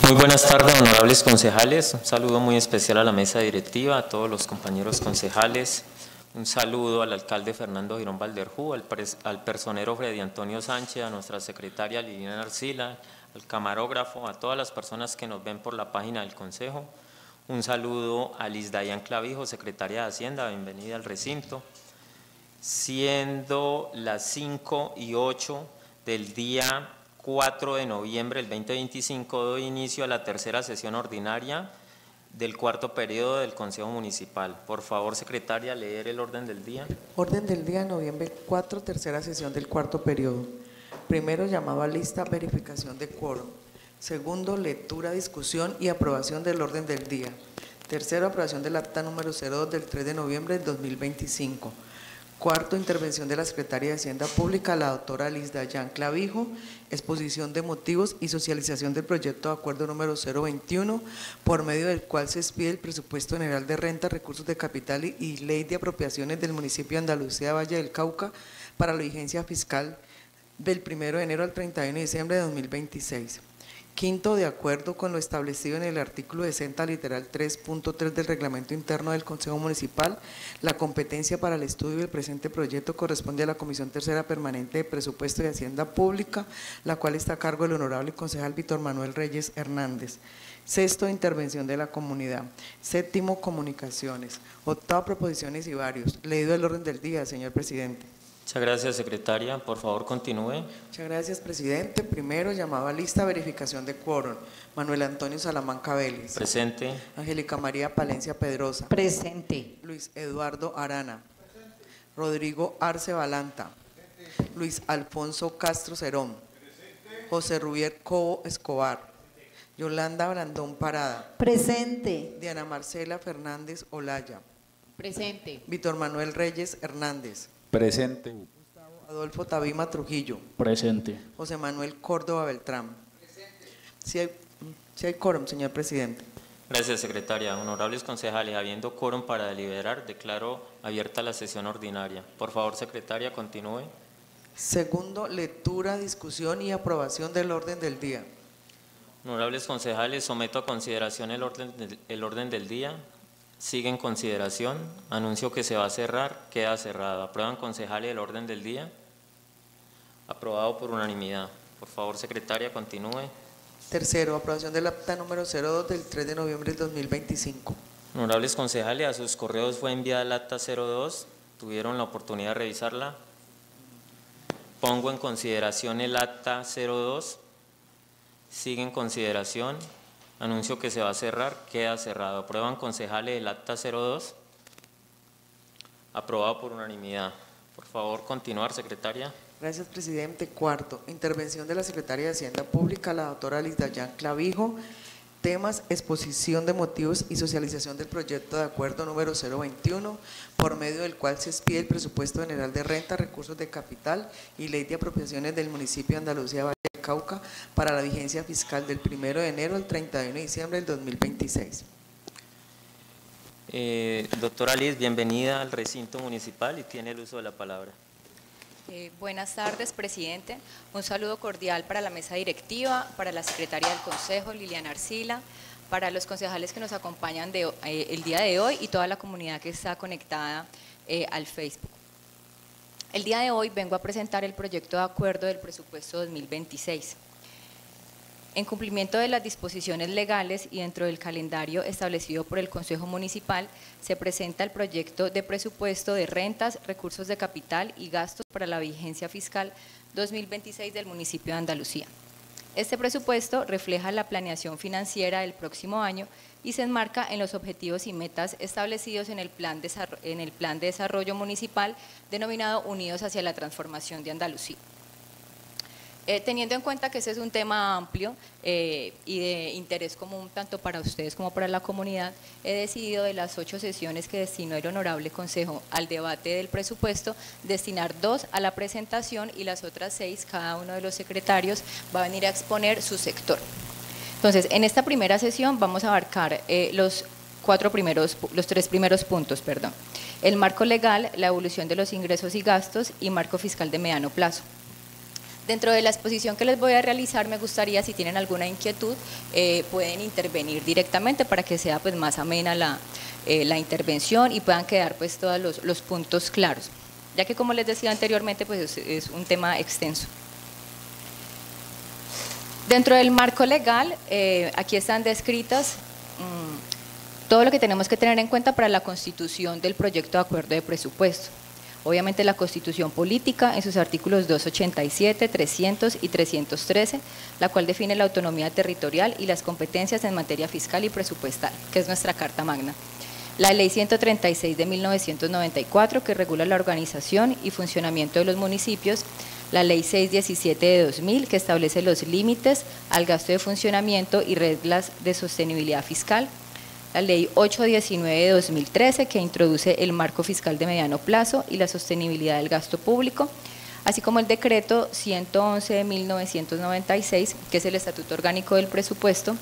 Muy buenas tardes, honorables concejales. Un saludo muy especial a la mesa directiva, a todos los compañeros concejales. Un saludo al alcalde Fernando Girón Valderjú, al personero Freddy Antonio Sánchez, a nuestra secretaria Liliana Arcila, al camarógrafo, a todas las personas que nos ven por la página del Consejo. Un saludo a Liz Dayan Clavijo, secretaria de Hacienda, bienvenida al recinto. Siendo las 5:08 del día 4 de noviembre del 2025, doy inicio a la tercera sesión ordinaria del cuarto periodo del Consejo Municipal. Por favor, secretaria, leer el orden del día. Orden del día, noviembre 4, tercera sesión del cuarto periodo. Primero, llamado a lista, verificación de quórum. Segundo, lectura, discusión y aprobación del orden del día. Tercero, aprobación del acta número 02 del 3 de noviembre del 2025. Cuarto, intervención de la Secretaria de Hacienda Pública, la doctora Liz Dayan Clavijo, exposición de motivos y socialización del proyecto de acuerdo número 021, por medio del cual se expide el presupuesto general de renta, recursos de capital y ley de apropiaciones del municipio de Andalucía, Valle del Cauca, para la vigencia fiscal del 1 de enero al 31 de diciembre de 2026. Quinto, de acuerdo con lo establecido en el artículo 60, literal 3.3 del Reglamento Interno del Consejo Municipal, la competencia para el estudio del presente proyecto corresponde a la Comisión Tercera Permanente de Presupuesto y Hacienda Pública, la cual está a cargo del honorable concejal Víctor Manuel Reyes Hernández. Sexto, intervención de la comunidad. Séptimo, comunicaciones. Octavo, proposiciones y varios. Leído el orden del día, señor presidente. Muchas gracias, secretaria. Por favor, continúe. Muchas gracias, presidente. Primero, llamado a lista, verificación de quórum. Manuel Antonio Salamanca Vélez. Presente. Angélica María Palencia Pedrosa. Presente. Luis Eduardo Arana. Presente. Rodrigo Arce Balanta. Presente. Luis Alfonso Castro Cerón. Presente. José Rubier Cobo Escobar. Presente. Yolanda Brandón Parada. Presente. Diana Marcela Fernández Olaya. Presente. Víctor Manuel Reyes Hernández. Presente. Gustavo Adolfo Tabima Trujillo. Presente. José Manuel Córdoba Beltrán. Presente. Si hay quórum, señor presidente. Gracias, secretaria. Honorables concejales, habiendo quórum para deliberar, declaro abierta la sesión ordinaria. Por favor, secretaria, continúe. Segundo, lectura, discusión y aprobación del orden del día. Honorables concejales, someto a consideración el orden del día. Sigue en consideración. Anuncio que se va a cerrar. Queda cerrado. ¿Aprueban, concejales, el orden del día? Aprobado por unanimidad. Por favor, secretaria, continúe. Tercero, aprobación del acta número 02 del 3 de noviembre del 2025. Honorables concejales, a sus correos fue enviada el acta 02. ¿Tuvieron la oportunidad de revisarla? Pongo en consideración el acta 02. Sigue en consideración. Anuncio que se va a cerrar, queda cerrado. ¿Aprueban, concejales, el acta 02? Aprobado por unanimidad. Por favor, continuar, secretaria. Gracias, presidente. Cuarto, intervención de la Secretaria de Hacienda Pública, la doctora Liz Dayan Clavijo. Temas, exposición de motivos y socialización del proyecto de acuerdo número 021, por medio del cual se expide el presupuesto general de renta, recursos de capital y ley de apropiaciones del municipio de Andalucía, Valle del Cauca, para la vigencia fiscal del 1 de enero al 31 de diciembre del 2026. Doctora Liz, bienvenida al recinto municipal y tiene el uso de la palabra. Buenas tardes, presidente. Un saludo cordial para la mesa directiva, para la secretaria del Consejo, Liliana Arcila, para los concejales que nos acompañan el día de hoy y toda la comunidad que está conectada al Facebook. El día de hoy vengo a presentar el proyecto de acuerdo del presupuesto 2026. En cumplimiento de las disposiciones legales y dentro del calendario establecido por el Consejo Municipal, se presenta el proyecto de presupuesto de rentas, recursos de capital y gastos para la vigencia fiscal 2026 del municipio de Andalucía. Este presupuesto refleja la planeación financiera del próximo año y se enmarca en los objetivos y metas establecidos en el plan de desarrollo municipal denominado Unidos hacia la Transformación de Andalucía. Teniendo en cuenta que ese es un tema amplio y de interés común tanto para ustedes como para la comunidad, he decidido de las 8 sesiones que destinó el Honorable Consejo al debate del presupuesto, destinar 2 a la presentación y las otras 6, cada uno de los secretarios va a venir a exponer su sector. Entonces, en esta primera sesión vamos a abarcar los 3 primeros puntos, el marco legal, la evolución de los ingresos y gastos y marco fiscal de mediano plazo. Dentro de la exposición que les voy a realizar, me gustaría, si tienen alguna inquietud, pueden intervenir directamente para que sea pues más amena la intervención y puedan quedar pues todos los puntos claros, ya que como les decía anteriormente, pues es un tema extenso. Dentro del marco legal, aquí están descritas todo lo que tenemos que tener en cuenta para la constitución del proyecto de acuerdo de presupuesto. Obviamente la Constitución Política en sus artículos 287, 300 y 313, la cual define la autonomía territorial y las competencias en materia fiscal y presupuestal, que es nuestra Carta Magna. La Ley 136 de 1994, que regula la organización y funcionamiento de los municipios. La Ley 617 de 2000, que establece los límites al gasto de funcionamiento y reglas de sostenibilidad fiscal. La Ley 819 de 2013, que introduce el marco fiscal de mediano plazo y la sostenibilidad del gasto público, así como el Decreto 111 de 1996, que es el Estatuto Orgánico del Presupuesto,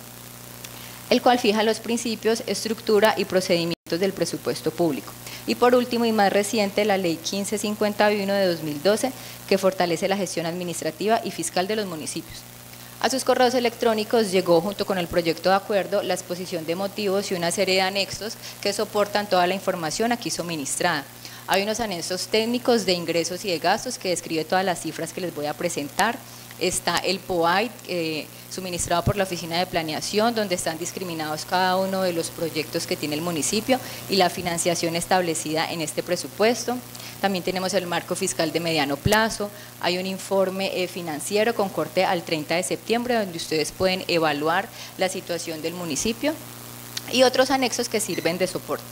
el cual fija los principios, estructura y procedimientos del presupuesto público. Y por último y más reciente, la Ley 1551 de 2012, que fortalece la gestión administrativa y fiscal de los municipios. A sus correos electrónicos llegó, junto con el proyecto de acuerdo, la exposición de motivos y una serie de anexos que soportan toda la información aquí suministrada. Hay unos anexos técnicos de ingresos y de gastos que describe todas las cifras que les voy a presentar. Está el POAI suministrado por la Oficina de Planeación, donde están discriminados cada uno de los proyectos que tiene el municipio y la financiación establecida en este presupuesto. También tenemos el marco fiscal de mediano plazo, hay un informe financiero con corte al 30 de septiembre, donde ustedes pueden evaluar la situación del municipio y otros anexos que sirven de soporte.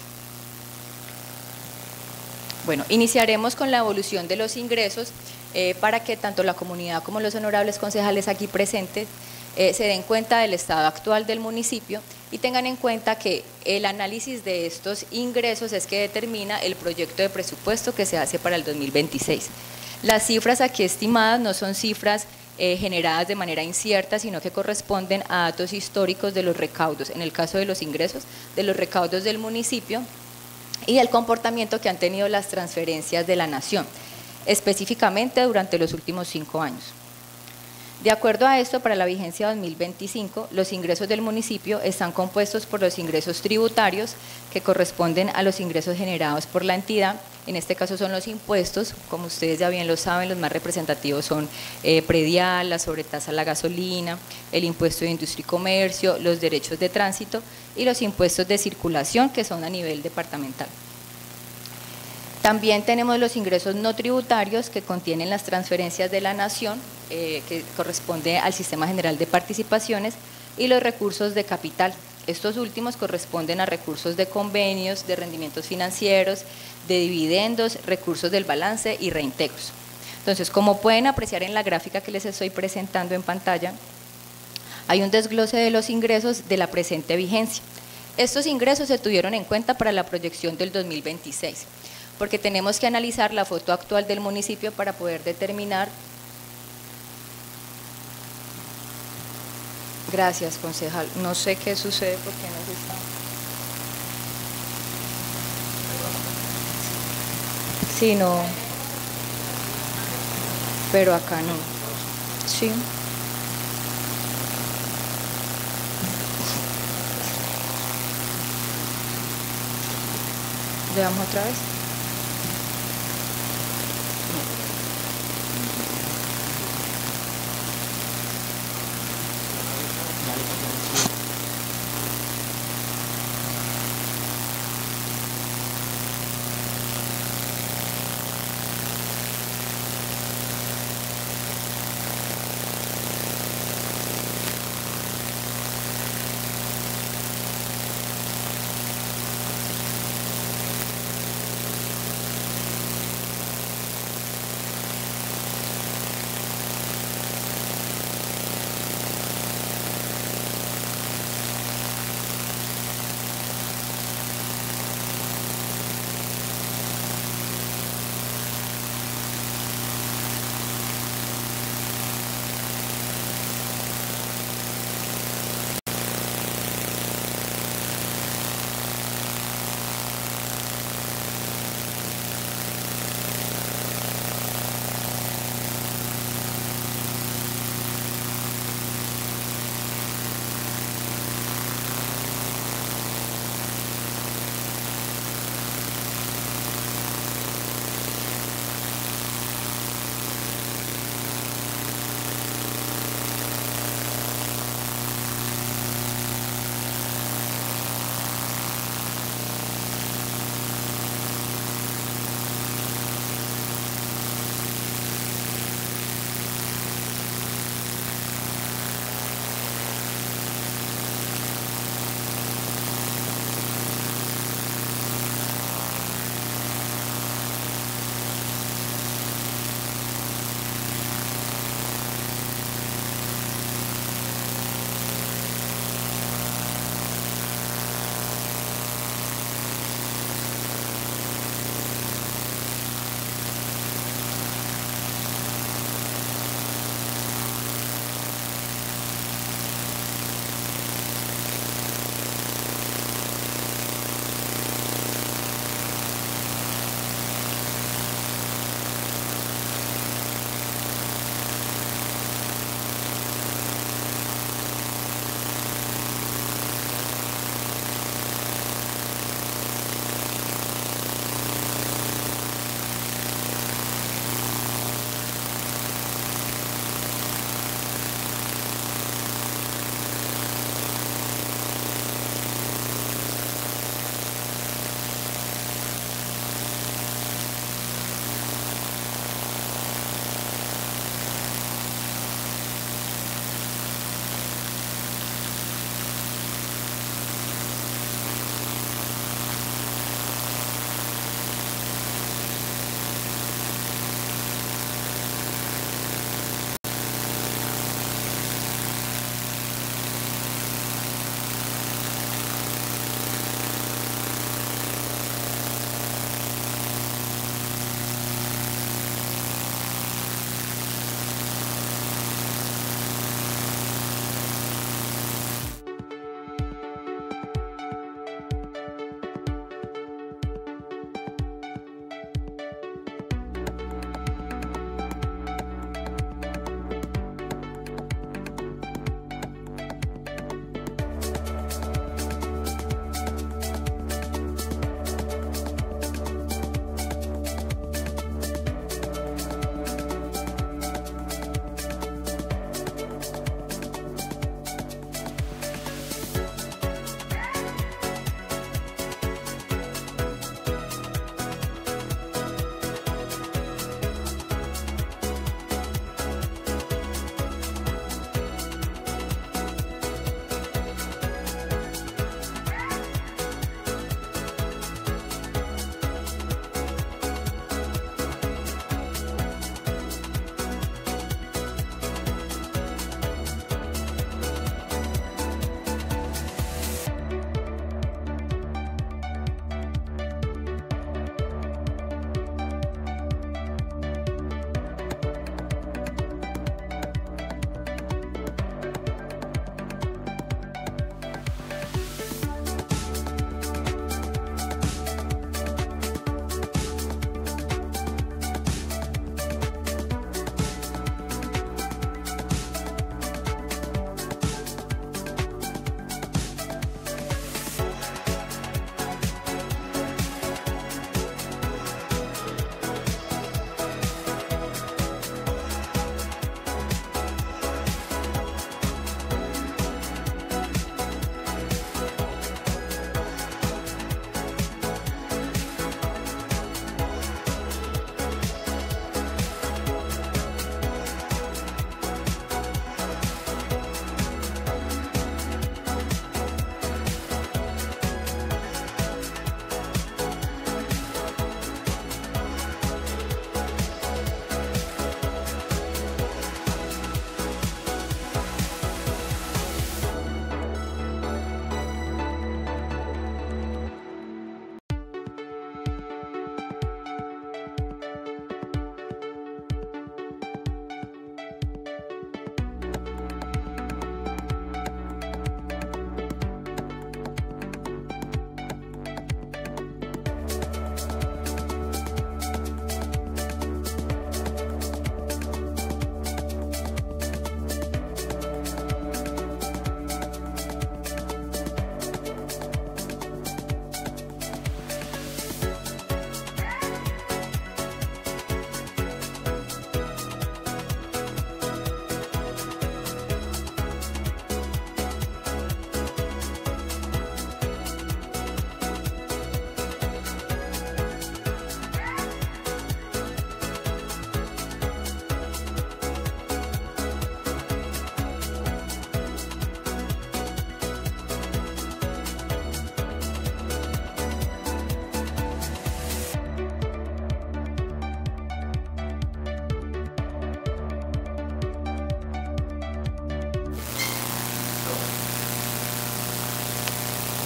Bueno, iniciaremos con la evolución de los ingresos para que tanto la comunidad como los honorables concejales aquí presentes se den cuenta del estado actual del municipio y tengan en cuenta que el análisis de estos ingresos es que determina el proyecto de presupuesto que se hace para el 2026. Las cifras aquí estimadas no son cifras generadas de manera incierta, sino que corresponden a datos históricos de los recaudos, en el caso de los ingresos, de los recaudos del municipio y del comportamiento que han tenido las transferencias de la nación, específicamente durante los últimos 5 años. De acuerdo a esto, para la vigencia 2025, los ingresos del municipio están compuestos por los ingresos tributarios, que corresponden a los ingresos generados por la entidad. En este caso son los impuestos, como ustedes ya bien lo saben, los más representativos son predial, la sobretasa a la gasolina, el impuesto de industria y comercio, los derechos de tránsito y los impuestos de circulación, que son a nivel departamental. También tenemos los ingresos no tributarios, que contienen las transferencias de la nación, que corresponde al Sistema General de Participaciones, y los recursos de capital. Estos últimos corresponden a recursos de convenios, de rendimientos financieros, de dividendos, recursos del balance y reintegros. Entonces, como pueden apreciar en la gráfica que les estoy presentando en pantalla, hay un desglose de los ingresos de la presente vigencia. Estos ingresos se tuvieron en cuenta para la proyección del 2026, porque tenemos que analizar la foto actual del municipio para poder determinar. Gracias, concejal. No sé qué sucede porque no se está. Sí, no. Pero acá no. Sí. ¿Le damos otra vez?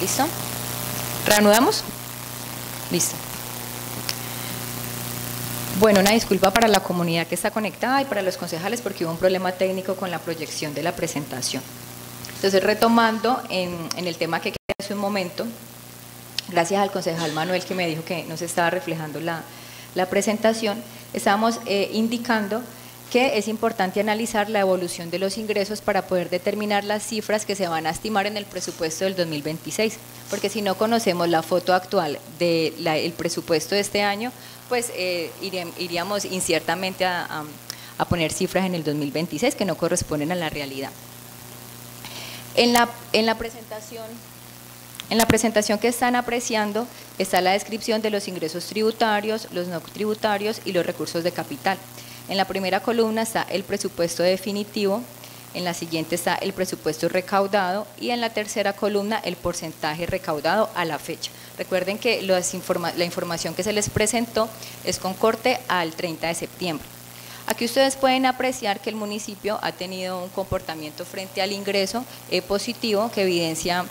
¿Listo? ¿Reanudamos? Listo. Bueno, una disculpa para la comunidad que está conectada y para los concejales porque hubo un problema técnico con la proyección de la presentación. Entonces, retomando en el tema que quedé hace un momento, gracias al concejal Manuel que me dijo que no se estaba reflejando la presentación, estábamos indicando que es importante analizar la evolución de los ingresos para poder determinar las cifras que se van a estimar en el presupuesto del 2026, porque si no conocemos la foto actual del presupuesto de este año, pues iríamos inciertamente a poner cifras en el 2026 que no corresponden a la realidad. En la presentación que están apreciando está la descripción de los ingresos tributarios, los no tributarios y los recursos de capital. En la primera columna está el presupuesto definitivo, en la siguiente está el presupuesto recaudado y en la tercera columna el porcentaje recaudado a la fecha. Recuerden que la información que se les presentó es con corte al 30 de septiembre. Aquí ustedes pueden apreciar que el municipio ha tenido un comportamiento frente al ingreso positivo que evidencia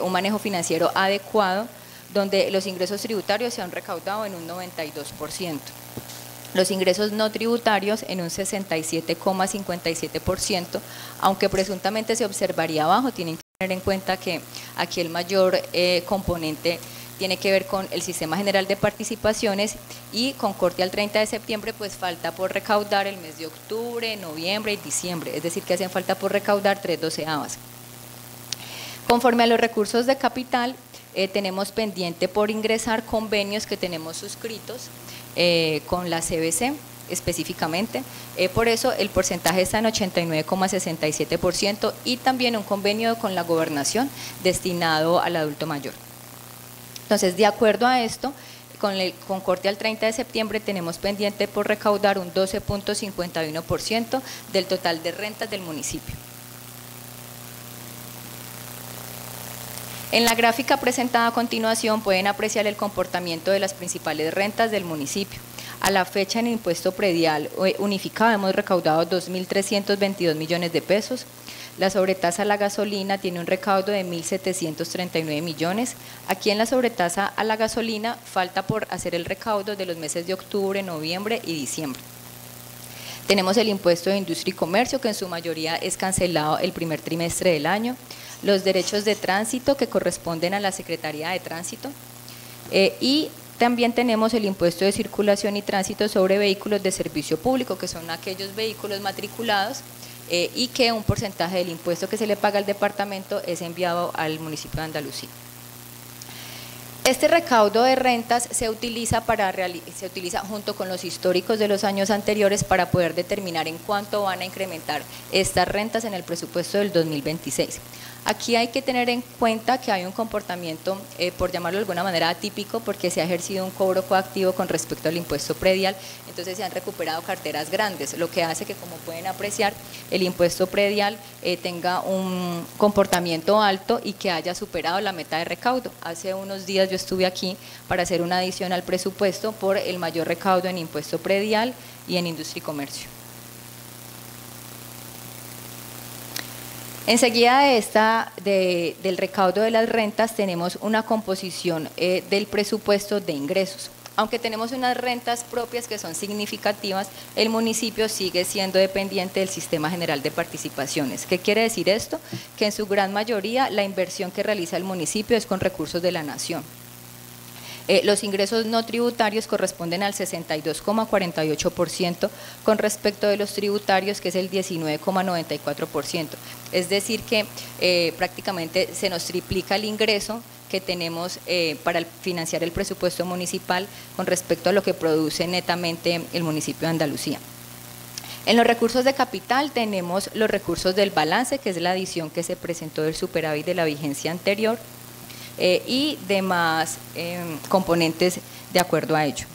un manejo financiero adecuado, donde los ingresos tributarios se han recaudado en un 92%. Los ingresos no tributarios en un 67,57%, aunque presuntamente se observaría bajo, tienen que tener en cuenta que aquí el mayor componente tiene que ver con el Sistema General de Participaciones y con corte al 30 de septiembre, pues falta por recaudar el mes de octubre, noviembre y diciembre, es decir, que hacen falta por recaudar 3/12. Conforme a los recursos de capital, tenemos pendiente por ingresar convenios que tenemos suscritos con la CBC específicamente, por eso el porcentaje está en 89,67% y también un convenio con la gobernación destinado al adulto mayor. Entonces, de acuerdo a esto, con corte al 30 de septiembre tenemos pendiente por recaudar un 12,51% del total de rentas del municipio. En la gráfica presentada a continuación pueden apreciar el comportamiento de las principales rentas del municipio. A la fecha en impuesto predial unificado hemos recaudado 2.322 millones de pesos. La sobretasa a la gasolina tiene un recaudo de 1.739 millones. Aquí en la sobretasa a la gasolina falta por hacer el recaudo de los meses de octubre, noviembre y diciembre. Tenemos el impuesto de industria y comercio, que en su mayoría es cancelado el primer trimestre del año. Los derechos de tránsito que corresponden a la Secretaría de Tránsito. Y también tenemos el impuesto de circulación y tránsito sobre vehículos de servicio público, que son aquellos vehículos matriculados y que un porcentaje del impuesto que se le paga al departamento es enviado al municipio de Andalucía. Este recaudo de rentas se utiliza junto con los históricos de los años anteriores para poder determinar en cuánto van a incrementar estas rentas en el presupuesto del 2026. Aquí hay que tener en cuenta que hay un comportamiento, por llamarlo de alguna manera atípico, porque se ha ejercido un cobro coactivo con respecto al impuesto predial, entonces se han recuperado carteras grandes, lo que hace que, como pueden apreciar, el impuesto predial tenga un comportamiento alto y que haya superado la meta de recaudo. Hace unos días yo estuve aquí para hacer una adición al presupuesto por el mayor recaudo en impuesto predial y en industria y comercio. Enseguida del recaudo de las rentas tenemos una composición del presupuesto de ingresos. Aunque tenemos unas rentas propias que son significativas, el municipio sigue siendo dependiente del Sistema General de Participaciones. ¿Qué quiere decir esto? Que en su gran mayoría la inversión que realiza el municipio es con recursos de la nación. Los ingresos no tributarios corresponden al 62,48% con respecto de los tributarios, que es el 19,94%. Es decir que prácticamente se nos triplica el ingreso que tenemos para financiar el presupuesto municipal con respecto a lo que produce netamente el municipio de Andalucía. En los recursos de capital tenemos los recursos del balance, que es la adición que se presentó del superávit de la vigencia anterior, y demás componentes de acuerdo a ello.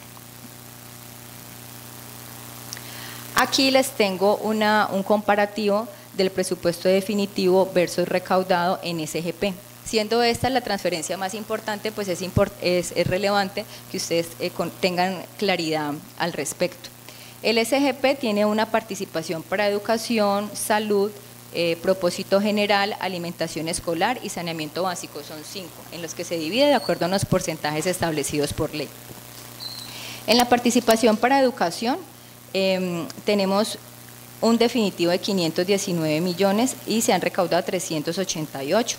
Aquí les tengo un comparativo del presupuesto definitivo versus recaudado en SGP. Siendo esta la transferencia más importante, pues es relevante que ustedes tengan claridad al respecto. El SGP tiene una participación para educación, salud, propósito general, alimentación escolar y saneamiento básico, son 5, en los que se divide de acuerdo a los porcentajes establecidos por ley. En la participación para educación tenemos un definitivo de 519 millones y se han recaudado 388.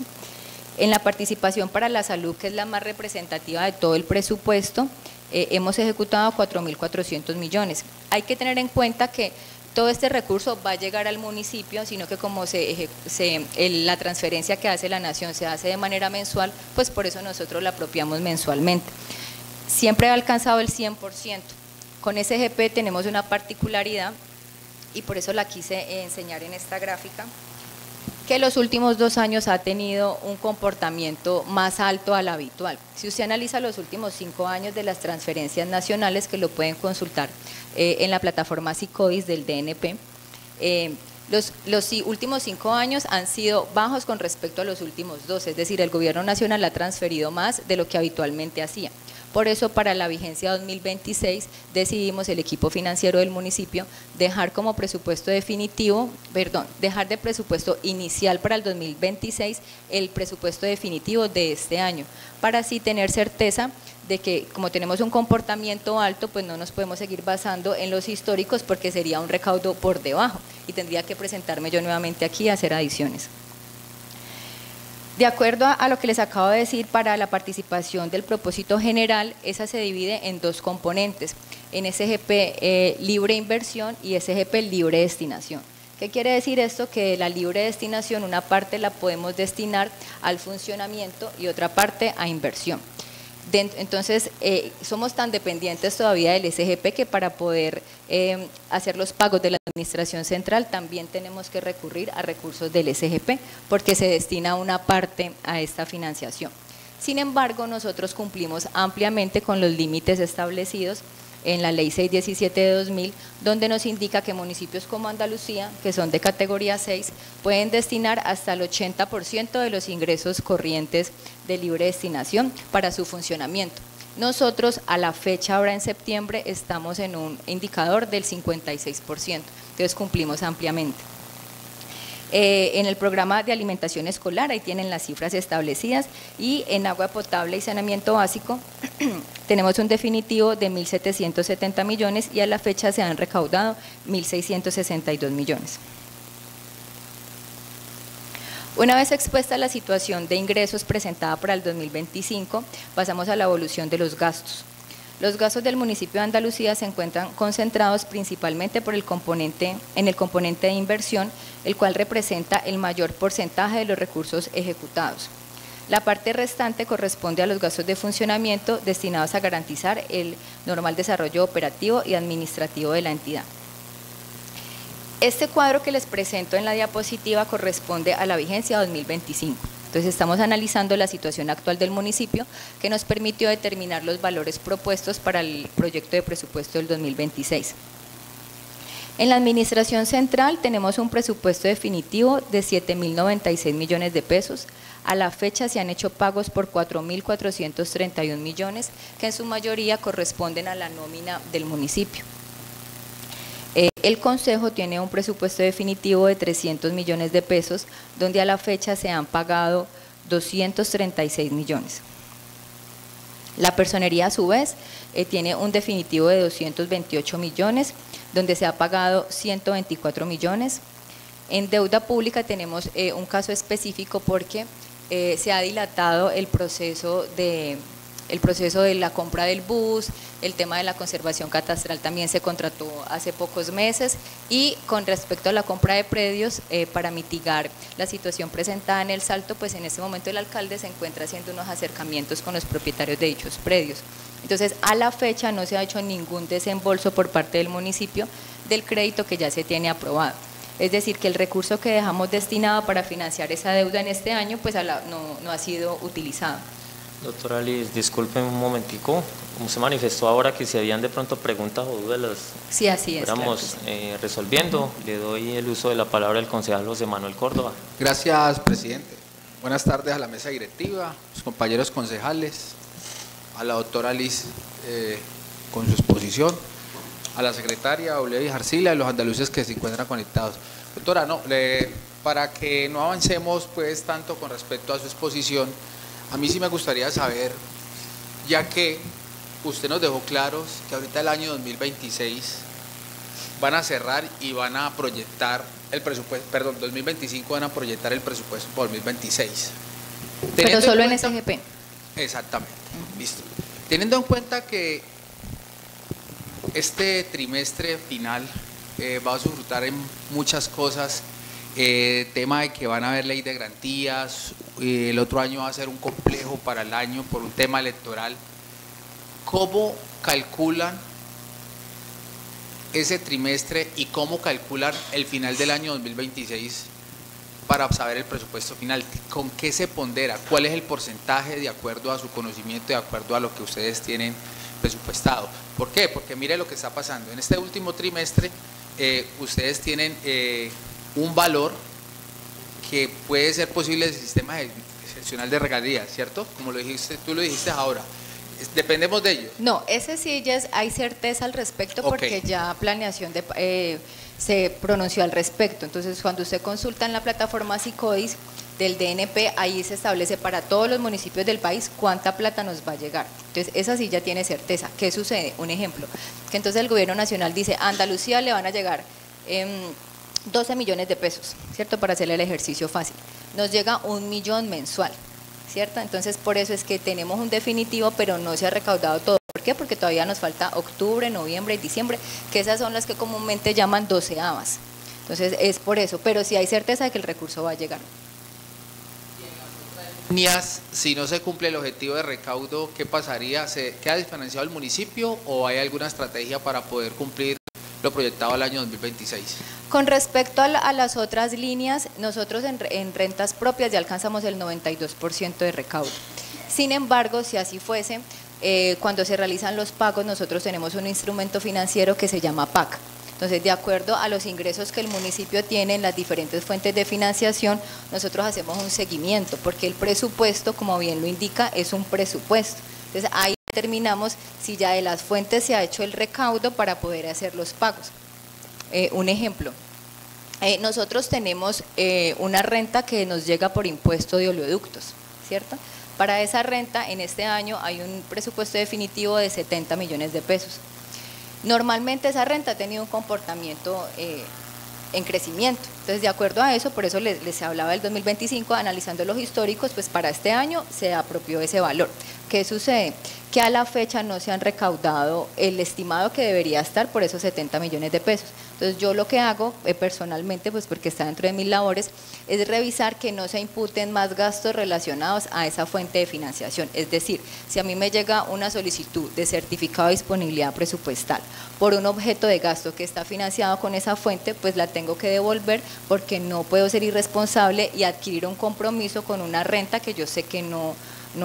En la participación para la salud, que es la más representativa de todo el presupuesto, hemos ejecutado 4.400 millones. Hay que tener en cuenta que todo este recurso va a llegar al municipio, sino que como la transferencia que hace la Nación se hace de manera mensual, pues por eso nosotros la apropiamos mensualmente. Siempre ha alcanzado el 100%. Con SGP tenemos una particularidad, y por eso la quise enseñar en esta gráfica, que los últimos 2 años ha tenido un comportamiento más alto al habitual. Si usted analiza los últimos 5 años de las transferencias nacionales, que lo pueden consultar en la plataforma SICODIS del DNP, los últimos 5 años han sido bajos con respecto a los últimos 2, es decir, el gobierno nacional ha transferido más de lo que habitualmente hacía. Por eso, para la vigencia 2026, decidimos el equipo financiero del municipio dejar como presupuesto definitivo, dejar de presupuesto inicial para el 2026 el presupuesto definitivo de este año, para así tener certeza de que como tenemos un comportamiento alto, pues no nos podemos seguir basando en los históricos porque sería un recaudo por debajo y tendría que presentarme yo nuevamente aquí a hacer adiciones. De acuerdo a lo que les acabo de decir, para la participación del propósito general, esa se divide en 2 componentes, en SGP libre inversión y SGP libre destinación. ¿Qué quiere decir esto? Que la libre destinación, una parte la podemos destinar al funcionamiento y otra parte a inversión. Entonces, somos tan dependientes todavía del SGP que para poder hacer los pagos de la administración central también tenemos que recurrir a recursos del SGP porque se destina una parte a esta financiación. Sin embargo, nosotros cumplimos ampliamente con los límites establecidos en la Ley 617 de 2000, donde nos indica que municipios como Andalucía, que son de categoría 6, pueden destinar hasta el 80% de los ingresos corrientes de libre destinación para su funcionamiento. Nosotros a la fecha, ahora en septiembre, estamos en un indicador del 56%, entonces cumplimos ampliamente. En el programa de alimentación escolar, ahí tienen las cifras establecidas, y en agua potable y saneamiento básico tenemos un definitivo de 1.770 millones y a la fecha se han recaudado 1.662 millones. Una vez expuesta la situación de ingresos presentada para el 2025, pasamos a la evolución de los gastos. Los gastos del municipio de Andalucía se encuentran concentrados principalmente en el componente de inversión, el cual representa el mayor porcentaje de los recursos ejecutados. La parte restante corresponde a los gastos de funcionamiento destinados a garantizar el normal desarrollo operativo y administrativo de la entidad. Este cuadro que les presento en la diapositiva corresponde a la vigencia 2025. Entonces estamos analizando la situación actual del municipio que nos permitió determinar los valores propuestos para el proyecto de presupuesto del 2026. En la administración central tenemos un presupuesto definitivo de 7.096 millones de pesos. A la fecha se han hecho pagos por 4.431 millones, que en su mayoría corresponden a la nómina del municipio. El Consejo tiene un presupuesto definitivo de 300 millones de pesos, donde a la fecha se han pagado 236 millones. La Personería, a su vez, tiene un definitivo de 228 millones, donde se ha pagado 124 millones. En deuda pública tenemos un caso específico porque se ha dilatado el proceso de la compra del bus, el tema de la conservación catastral también se contrató hace pocos meses, y con respecto a la compra de predios, para mitigar la situación presentada en el Salto, pues en este momento el alcalde se encuentra haciendo unos acercamientos con los propietarios de dichos predios. Entonces, a la fecha no se ha hecho ningún desembolso por parte del municipio del crédito que ya se tiene aprobado. Es decir, que el recurso que dejamos destinado para financiar esa deuda en este año, pues no ha sido utilizado. Doctora Liz, disculpen un momentico, como se manifestó ahora que si habían de pronto preguntas o dudas, sí, así es, estamos claro, resolviendo. Le doy el uso de la palabra al concejal José Manuel Córdoba. Gracias, presidente. Buenas tardes a la mesa directiva, los compañeros concejales, a la doctora Liz con su exposición, a la secretaria Olivia Arcila y los andaluces que se encuentran conectados. Doctora, para que no avancemos pues tanto con respecto a su exposición, a mí sí me gustaría saber, ya que usted nos dejó claros que ahorita el año 2026 van a cerrar y van a proyectar el presupuesto, perdón, 2025 van a proyectar el presupuesto por 2026. Pero solo en cuenta, SGP. Exactamente, listo. Teniendo en cuenta que este trimestre final va a disfrutar en muchas cosas, tema de que van a haber ley de garantías, el otro año va a ser un complejo para el año por un tema electoral. ¿Cómo calculan ese trimestre y cómo calculan el final del año 2026 para saber el presupuesto final? ¿Con qué se pondera? ¿Cuál es el porcentaje de acuerdo a su conocimiento, de acuerdo a lo que ustedes tienen presupuestado? ¿Por qué? Porque mire lo que está pasando. En este último trimestre ustedes tienen un valor que puede ser posible del sistema excepcional de regalías, ¿cierto? Como lo dijiste, tú lo dijiste ahora. ¿Dependemos de ello? No, ese sí ya hay certeza al respecto porque ya planeación se pronunció al respecto. Entonces, cuando usted consulta en la plataforma SICODIS del DNP, ahí se establece para todos los municipios del país cuánta plata nos va a llegar. Entonces, esa sí ya tiene certeza. ¿Qué sucede? Un ejemplo, que entonces el gobierno nacional dice, a Andalucía le van a llegar 12 millones de pesos, ¿cierto? Para hacer el ejercicio fácil. Nos llega 1 millón mensual, ¿cierto? Entonces, por eso es que tenemos un definitivo, pero no se ha recaudado todo. ¿Por qué? Porque todavía nos falta octubre, noviembre y diciembre, que esas son las que comúnmente llaman doceavas. Entonces, es por eso, pero sí hay certeza de que el recurso va a llegar. Si no se cumple el objetivo de recaudo, ¿qué pasaría? ¿Se queda desfinanciado el municipio o hay alguna estrategia para poder cumplir lo proyectado al año 2026? Con respecto a las otras líneas, nosotros en rentas propias ya alcanzamos el 92% de recaudo. Sin embargo, si así fuese, cuando se realizan los pagos, nosotros tenemos un instrumento financiero que se llama PAC. Entonces, de acuerdo a los ingresos que el municipio tiene en las diferentes fuentes de financiación, nosotros hacemos un seguimiento, porque el presupuesto, como bien lo indica, es un presupuesto. Entonces, ahí determinamos si ya de las fuentes se ha hecho el recaudo para poder hacer los pagos. Un ejemplo, nosotros tenemos una renta que nos llega por impuesto de oleoductos, ¿cierto? Para esa renta, en este año hay un presupuesto definitivo de 70 millones de pesos. Normalmente esa renta ha tenido un comportamiento en crecimiento. Entonces, de acuerdo a eso, por eso les hablaba del 2025, analizando los históricos, pues para este año se apropió ese valor. ¿Qué sucede? Que a la fecha no se han recaudado el estimado que debería estar por esos 70 millones de pesos. Entonces, yo lo que hago personalmente, pues porque está dentro de mis labores, es revisar que no se imputen más gastos relacionados a esa fuente de financiación. Es decir, si a mí me llega una solicitud de certificado de disponibilidad presupuestal por un objeto de gasto que está financiado con esa fuente, pues la tengo que devolver porque no puedo ser irresponsable y adquirir un compromiso con una renta que yo sé que no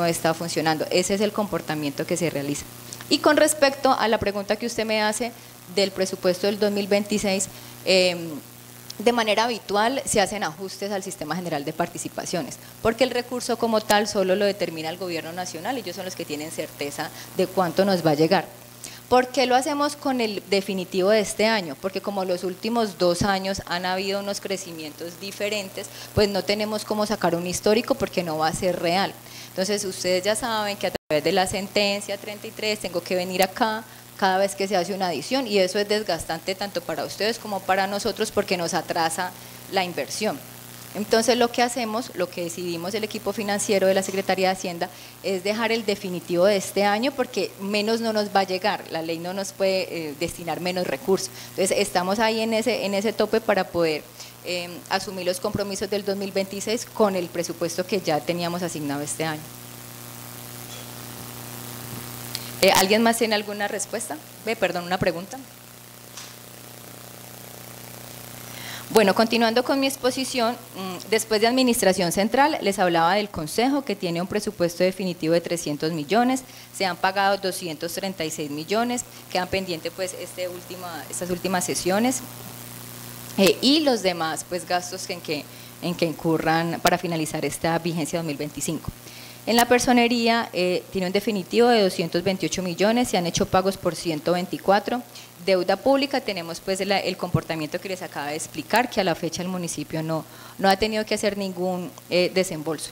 está funcionando. Ese es el comportamiento que se realiza. Y con respecto a la pregunta que usted me hace del presupuesto del 2026, de manera habitual se hacen ajustes al sistema general de participaciones, porque el recurso como tal solo lo determina el gobierno nacional, ellos son los que tienen certeza de cuánto nos va a llegar. ¿Por qué lo hacemos con el definitivo de este año? Porque como los últimos 2 años han habido unos crecimientos diferentes, pues no tenemos cómo sacar un histórico porque no va a ser real. Entonces, ustedes ya saben que a través de la sentencia 33 tengo que venir acá cada vez que se hace una adición y eso es desgastante tanto para ustedes como para nosotros porque nos atrasa la inversión. Entonces, lo que hacemos, lo que decidimos el equipo financiero de la Secretaría de Hacienda es dejar el definitivo de este año porque menos no nos va a llegar, la ley no nos puede destinar menos recursos. Entonces, estamos ahí en ese tope para poder asumir los compromisos del 2026 con el presupuesto que ya teníamos asignado este año. ¿Alguien más tiene alguna respuesta? Una pregunta. Bueno, continuando con mi exposición, después de Administración Central, les hablaba del Consejo que tiene un presupuesto definitivo de 300 millones, se han pagado 236 millones, quedan pendientes pues estas últimas sesiones y los demás pues gastos en que incurran para finalizar esta vigencia 2025. En la personería tiene un definitivo de 228 millones, se han hecho pagos por 124. Deuda pública, tenemos pues el comportamiento que les acaba de explicar, que a la fecha el municipio no ha tenido que hacer ningún desembolso.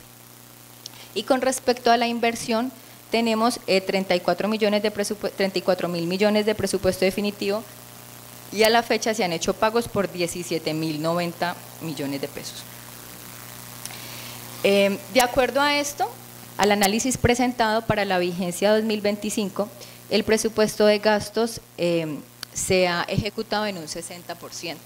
Y con respecto a la inversión, tenemos 34 mil millones de presupuesto definitivo y a la fecha se han hecho pagos por 17.090 millones de pesos. De acuerdo a esto, al análisis presentado para la vigencia 2025, el presupuesto de gastos se ha ejecutado en un 60%.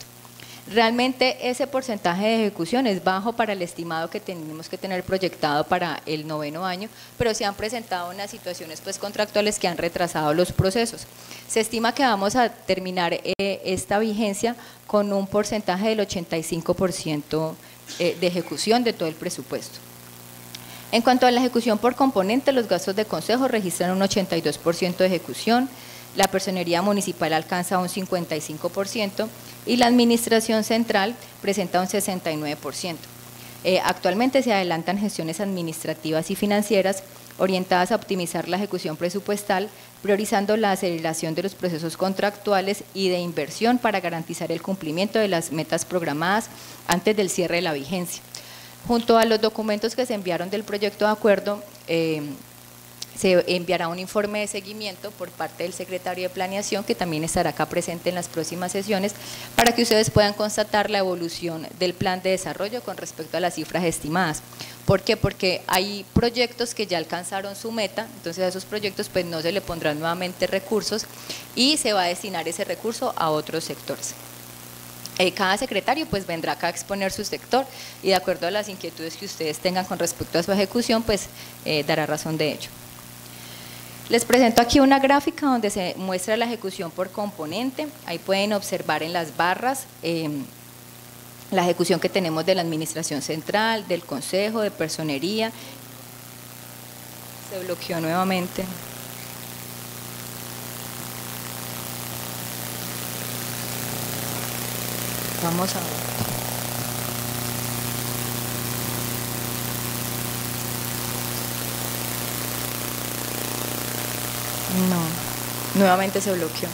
Realmente ese porcentaje de ejecución es bajo para el estimado que tenemos que tener proyectado para el 9º año, pero se han presentado unas situaciones pues contractuales que han retrasado los procesos. Se estima que vamos a terminar esta vigencia con un porcentaje del 85% de ejecución de todo el presupuesto. En cuanto a la ejecución por componente, los gastos de consejo registran un 82% de ejecución, la personería municipal alcanza un 55% y la administración central presenta un 69%. Actualmente se adelantan gestiones administrativas y financieras orientadas a optimizar la ejecución presupuestal, priorizando la aceleración de los procesos contractuales y de inversión para garantizar el cumplimiento de las metas programadas antes del cierre de la vigencia. Junto a los documentos que se enviaron del proyecto de acuerdo, se enviará un informe de seguimiento por parte del secretario de Planeación, que también estará acá presente en las próximas sesiones, para que ustedes puedan constatar la evolución del plan de desarrollo con respecto a las cifras estimadas. ¿Por qué? Porque hay proyectos que ya alcanzaron su meta, entonces a esos proyectos pues no se le pondrán nuevamente recursos y se va a destinar ese recurso a otros sectores. Cada secretario pues vendrá acá a exponer su sector y de acuerdo a las inquietudes que ustedes tengan con respecto a su ejecución pues dará razón de ello. Les presento aquí una gráfica donde se muestra la ejecución por componente. Ahí pueden observar en las barras la ejecución que tenemos de la administración central, del consejo, de personería. Se bloqueó nuevamente. Vamos a ver. No, nuevamente se bloqueó.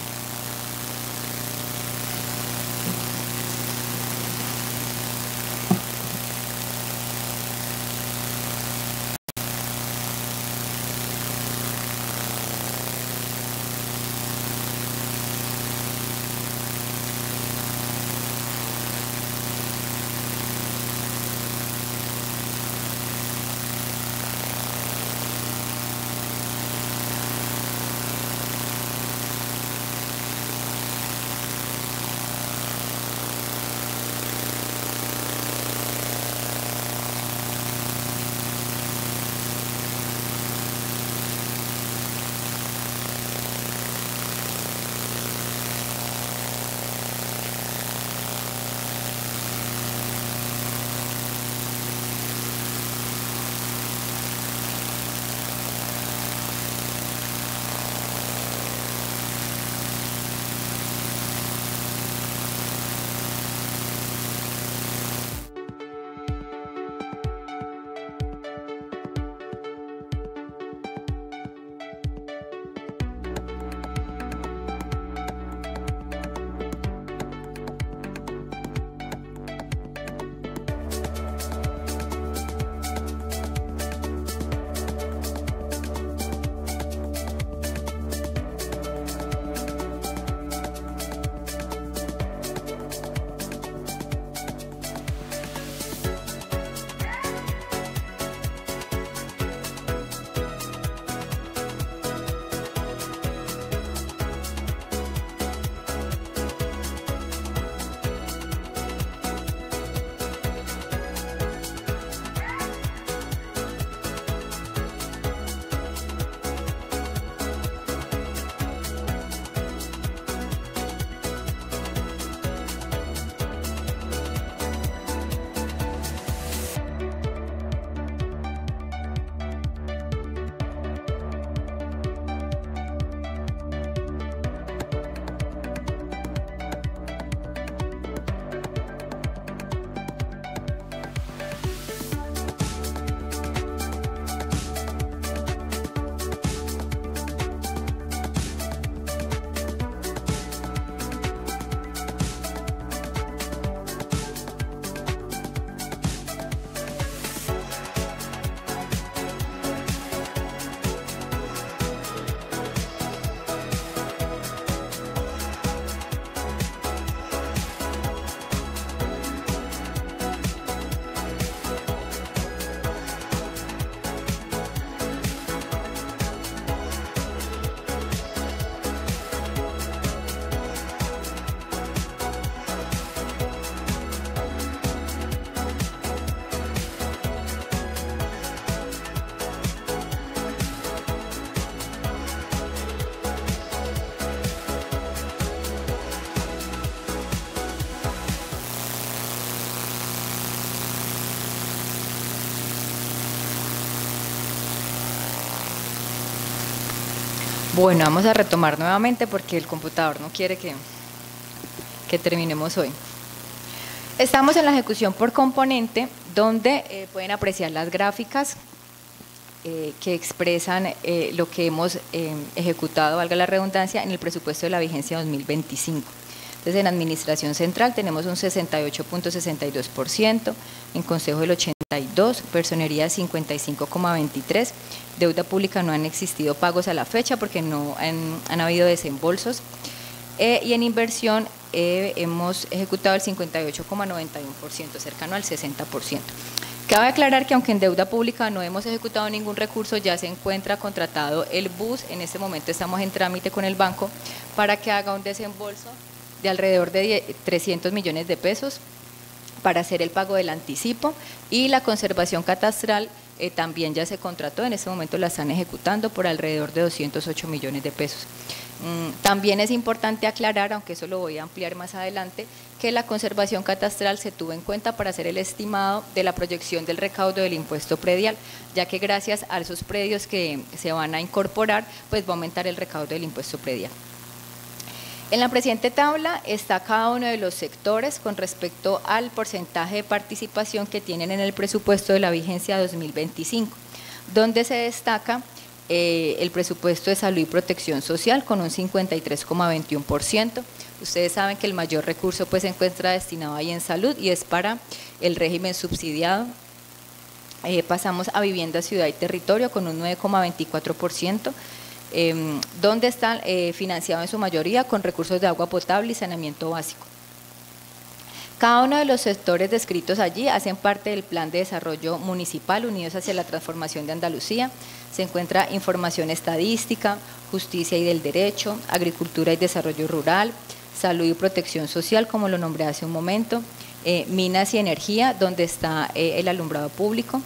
Bueno, vamos a retomar nuevamente porque el computador no quiere que terminemos hoy. Estamos en la ejecución por componente, donde pueden apreciar las gráficas que expresan lo que hemos ejecutado, valga la redundancia, en el presupuesto de la vigencia 2025. Entonces, en Administración Central tenemos un 68.62%, en Consejo el 82%, Personería 55.23%, Deuda Pública no han existido pagos a la fecha porque no han habido desembolsos, y en Inversión hemos ejecutado el 58.91%, cercano al 60%. Cabe aclarar que aunque en deuda pública no hemos ejecutado ningún recurso, ya se encuentra contratado el bus, en este momento estamos en trámite con el banco para que haga un desembolso de alrededor de 300 millones de pesos para hacer el pago del anticipo, y la conservación catastral también ya se contrató, en este momento la están ejecutando por alrededor de 208 millones de pesos. También es importante aclarar, aunque eso lo voy a ampliar más adelante, que la conservación catastral se tuvo en cuenta para hacer el estimado de la proyección del recaudo del impuesto predial, ya que gracias a esos predios que se van a incorporar, pues va a aumentar el recaudo del impuesto predial. En la presente tabla está cada uno de los sectores con respecto al porcentaje de participación que tienen en el presupuesto de la vigencia 2025, donde se destaca el presupuesto de salud y protección social con un 53.21%. Ustedes saben que el mayor recurso pues se encuentra destinado ahí en salud y es para el régimen subsidiado. Pasamos a vivienda, ciudad y territorio con un 9.24%, donde están financiados en su mayoría con recursos de agua potable y saneamiento básico. Cada uno de los sectores descritos allí hacen parte del Plan de Desarrollo Municipal Unidos hacia la Transformación de Andalucía. Se encuentra información estadística, justicia y del derecho, agricultura y desarrollo rural, salud y protección social, como lo nombré hace un momento, minas y energía, donde está el alumbrado público,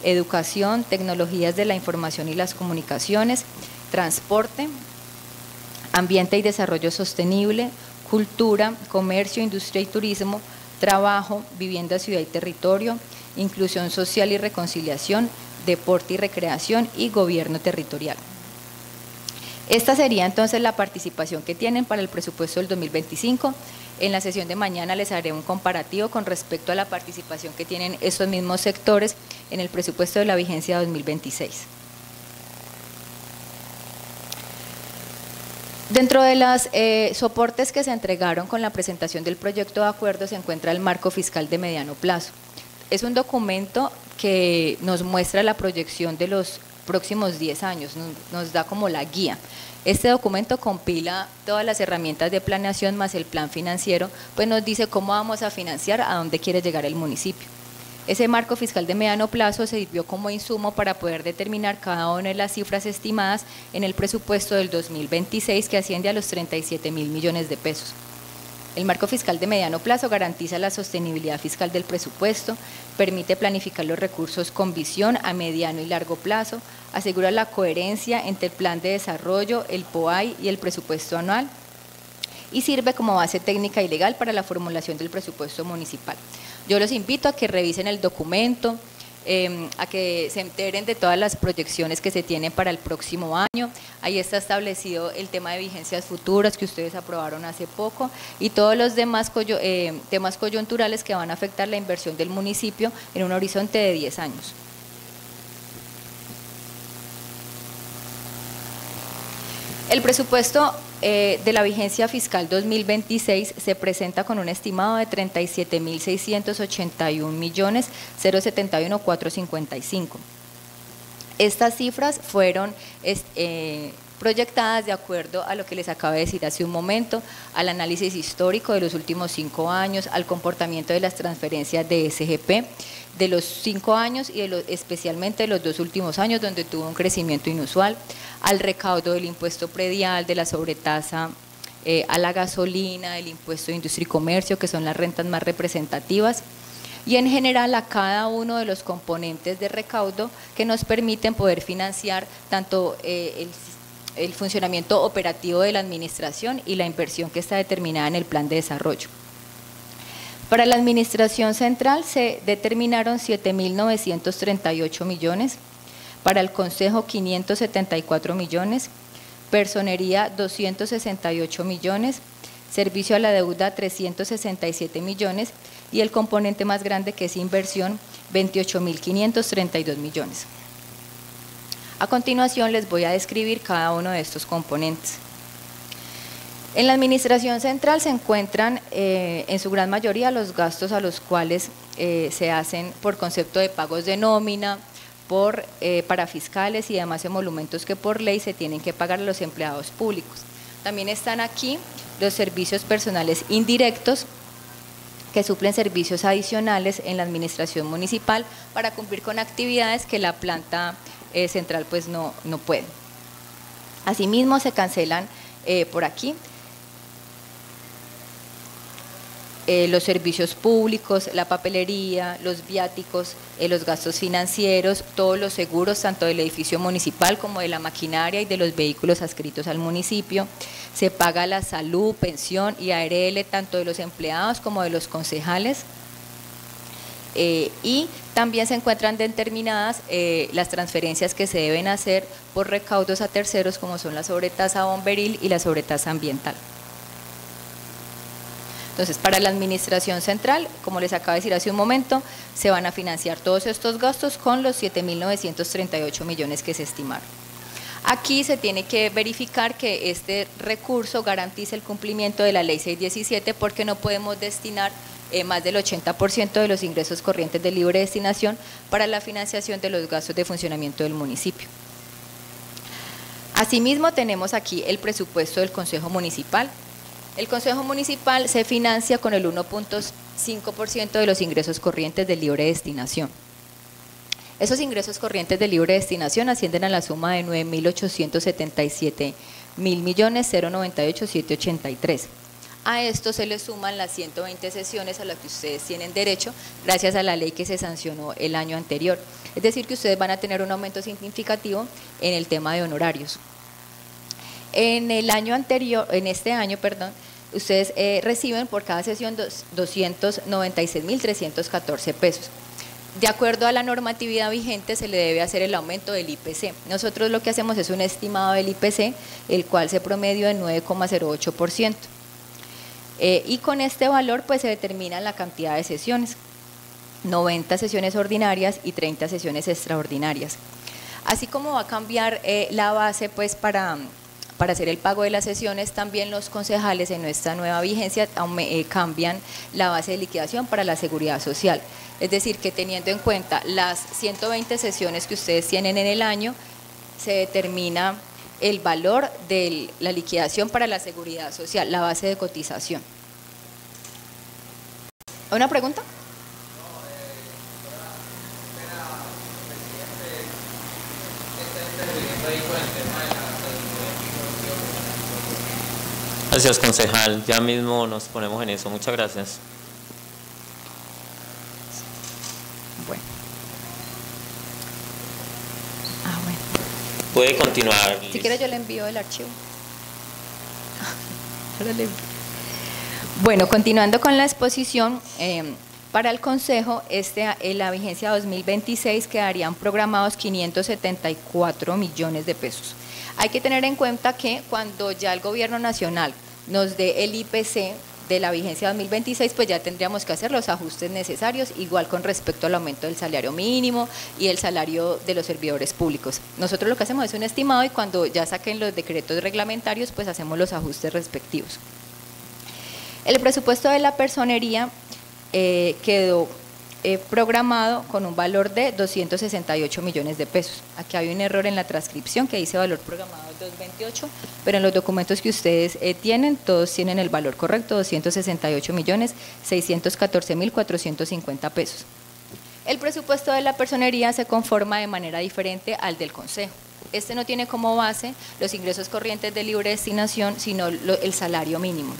educación, tecnologías de la información y las comunicaciones, transporte, ambiente y desarrollo sostenible, cultura, comercio, industria y turismo, trabajo, vivienda, ciudad y territorio, inclusión social y reconciliación, deporte y recreación y gobierno territorial. Esta sería entonces la participación que tienen para el presupuesto del 2025. En la sesión de mañana les haré un comparativo con respecto a la participación que tienen estos mismos sectores en el presupuesto de la vigencia 2026. Dentro de los soportes que se entregaron con la presentación del proyecto de acuerdo se encuentra el marco fiscal de mediano plazo. Es un documento que nos muestra la proyección de los próximos 10 años, nos da como la guía. Este documento compila todas las herramientas de planeación más el plan financiero, pues nos dice cómo vamos a financiar a dónde quiere llegar el municipio. Ese marco fiscal de mediano plazo se sirvió como insumo para poder determinar cada una de las cifras estimadas en el presupuesto del 2026, que asciende a los 37.000 millones de pesos. El marco fiscal de mediano plazo garantiza la sostenibilidad fiscal del presupuesto, permite planificar los recursos con visión a mediano y largo plazo, asegura la coherencia entre el plan de desarrollo, el POAI y el presupuesto anual, y sirve como base técnica y legal para la formulación del presupuesto municipal. Yo los invito a que revisen el documento, a que se enteren de todas las proyecciones que se tienen para el próximo año. Ahí está establecido el tema de vigencias futuras que ustedes aprobaron hace poco y todos los demás temas coyunturales que van a afectar la inversión del municipio en un horizonte de 10 años. El presupuesto de la vigencia fiscal 2026 se presenta con un estimado de 37.681.071.455. Estas cifras fueron proyectadas de acuerdo a lo que les acabo de decir hace un momento, al análisis histórico de los últimos 5 años, al comportamiento de las transferencias de SGP de los 5 años y especialmente de los 2 últimos años, donde tuvo un crecimiento inusual, al recaudo del impuesto predial, de la sobretasa a la gasolina, del impuesto de industria y comercio, que son las rentas más representativas, y en general a cada uno de los componentes de recaudo que nos permiten poder financiar tanto el funcionamiento operativo de la administración y la inversión que está determinada en el plan de desarrollo. Para la administración central se determinaron 7.938 millones, para el Consejo 574 millones, personería 268 millones, servicio a la deuda 367 millones y el componente más grande, que es inversión, 28.532 millones. A continuación les voy a describir cada uno de estos componentes. En la administración central se encuentran en su gran mayoría los gastos a los cuales se hacen por concepto de pagos de nómina, para fiscales y demás emolumentos que por ley se tienen que pagar a los empleados públicos. También están aquí los servicios personales indirectos, que suplen servicios adicionales en la administración municipal para cumplir con actividades que la planta central pues no puede. Asimismo se cancelan por aquí los servicios públicos, la papelería, los viáticos, los gastos financieros, todos los seguros, tanto del edificio municipal como de la maquinaria y de los vehículos adscritos al municipio. Se paga la salud, pensión y ARL tanto de los empleados como de los concejales. Y también se encuentran determinadas las transferencias que se deben hacer por recaudos a terceros, como son la sobretasa bomberil y la sobretasa ambiental. Entonces, para la administración central, como les acabo de decir hace un momento, se van a financiar todos estos gastos con los 7.938 millones que se estimaron. Aquí se tiene que verificar que este recurso garantice el cumplimiento de la Ley 617, porque no podemos destinar más del 80% de los ingresos corrientes de libre destinación para la financiación de los gastos de funcionamiento del municipio. Asimismo, tenemos aquí el presupuesto del Consejo Municipal. El Consejo Municipal se financia con el 1.5% de los ingresos corrientes de libre destinación. Esos ingresos corrientes de libre destinación ascienden a la suma de 9.877.000.098.783. A esto se le suman las 120 sesiones a las que ustedes tienen derecho gracias a la ley que se sancionó el año anterior. Es decir, que ustedes van a tener un aumento significativo en el tema de honorarios. En este año, ustedes reciben por cada sesión 296.314 pesos. De acuerdo a la normatividad vigente, se le debe hacer el aumento del IPC. Nosotros lo que hacemos es un estimado del IPC, el cual se promedió en 9,08%. Y con este valor pues se determina la cantidad de sesiones, 90 sesiones ordinarias y 30 sesiones extraordinarias. Así como va a cambiar la base pues para hacer el pago de las sesiones, también los concejales en nuestra nueva vigencia cambian la base de liquidación para la seguridad social. Es decir, que teniendo en cuenta las 120 sesiones que ustedes tienen en el año, se determina el valor de la liquidación para la seguridad social, la base de cotización. ¿Una pregunta? Gracias, concejal. Ya mismo nos ponemos en eso. Muchas gracias. Bueno. Bueno. Puede continuar. Si quiere yo le envío el archivo. Bueno, continuando con la exposición, para el Consejo, la vigencia 2026 quedarían programados 574 millones de pesos. Hay que tener en cuenta que cuando ya el Gobierno Nacional nos dé el IPC de la vigencia 2026, pues ya tendríamos que hacer los ajustes necesarios, igual con respecto al aumento del salario mínimo y el salario de los servidores públicos. Nosotros lo que hacemos es un estimado y cuando ya saquen los decretos reglamentarios, pues hacemos los ajustes respectivos. El presupuesto de la personería quedó programado con un valor de 268 millones de pesos. Aquí hay un error en la transcripción que dice valor programado 228, pero en los documentos que ustedes tienen, todos tienen el valor correcto, 268.614.450 pesos. El presupuesto de la personería se conforma de manera diferente al del Consejo. Este no tiene como base los ingresos corrientes de libre destinación, sino el salario mínimo.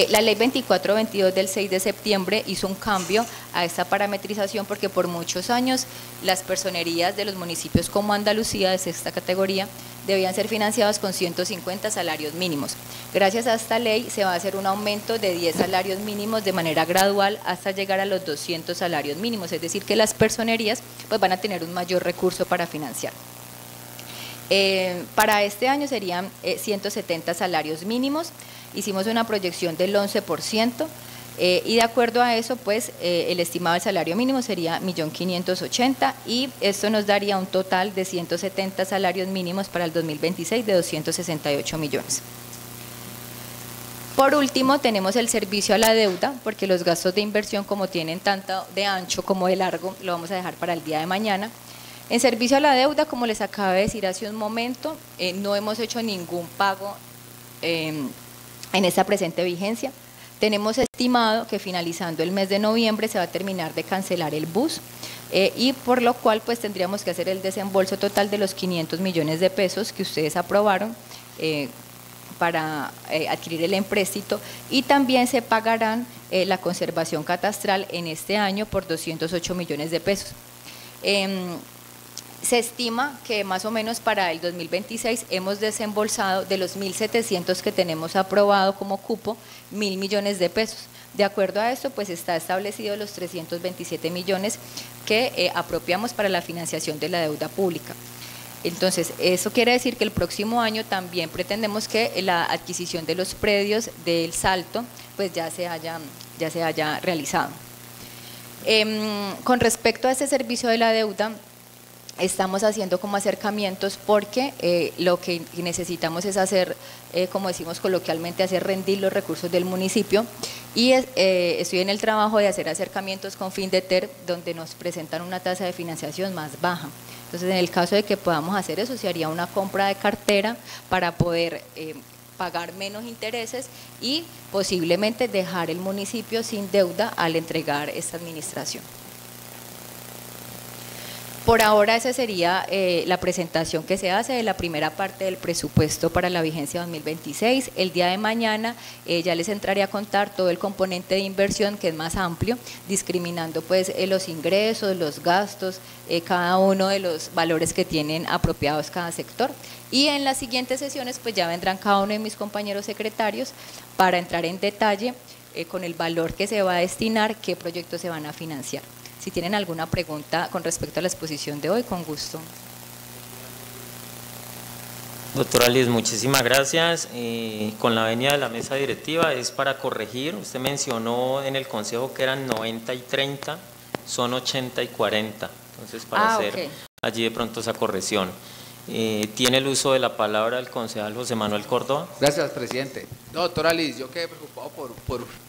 La ley 2422 del 6 de septiembre hizo un cambio a esta parametrización porque por muchos años las personerías de los municipios como Andalucía de sexta categoría debían ser financiados con 150 salarios mínimos. Gracias a esta ley se va a hacer un aumento de 10 salarios mínimos de manera gradual hasta llegar a los 200 salarios mínimos, es decir que las personerías pues van a tener un mayor recurso para financiar. Para este año serían 170 salarios mínimos, hicimos una proyección del 11%, y de acuerdo a eso, pues el estimado del salario mínimo sería 1.580.000 y esto nos daría un total de 170 salarios mínimos para el 2026 de 268 millones. Por último, tenemos el servicio a la deuda, porque los gastos de inversión, como tienen tanto de ancho como de largo, lo vamos a dejar para el día de mañana. En servicio a la deuda, como les acabo de decir hace un momento, no hemos hecho ningún pago en esta presente vigencia. Tenemos estimado que finalizando el mes de noviembre se va a terminar de cancelar el bus, y por lo cual pues tendríamos que hacer el desembolso total de los 500 millones de pesos que ustedes aprobaron para adquirir el empréstito, y también se pagarán la conservación catastral en este año por 208 millones de pesos. Se estima que más o menos para el 2026 hemos desembolsado de los 1.700 que tenemos aprobado como cupo, 1.000 millones de pesos. De acuerdo a esto, pues está establecido los 327 millones que apropiamos para la financiación de la deuda pública. Entonces, eso quiere decir que el próximo año también pretendemos que la adquisición de los predios del Salto pues ya se haya realizado. Con respecto a este servicio de la deuda, estamos haciendo como acercamientos porque lo que necesitamos es hacer, como decimos coloquialmente, hacer rendir los recursos del municipio, y estoy en el trabajo de hacer acercamientos con Findeter donde nos presentan una tasa de financiación más baja. Entonces, en el caso de que podamos hacer eso, se haría una compra de cartera para poder pagar menos intereses y posiblemente dejar el municipio sin deuda al entregar esta administración. Por ahora esa sería la presentación que se hace de la primera parte del presupuesto para la vigencia 2026. El día de mañana ya les entraré a contar todo el componente de inversión, que es más amplio, discriminando pues los ingresos, los gastos, cada uno de los valores que tienen apropiados cada sector. Y en las siguientes sesiones pues ya vendrán cada uno de mis compañeros secretarios para entrar en detalle con el valor que se va a destinar, qué proyectos se van a financiar. Si tienen alguna pregunta con respecto a la exposición de hoy, con gusto. Doctora Liz, muchísimas gracias. Con la venia de la mesa directiva es para corregir. Usted mencionó en el consejo que eran 90 y 30, son 80 y 40. Entonces, para hacer allí de pronto esa corrección. Tiene el uso de la palabra el concejal José Manuel Córdoba. Gracias, presidente. No, doctora Liz, yo quedé preocupado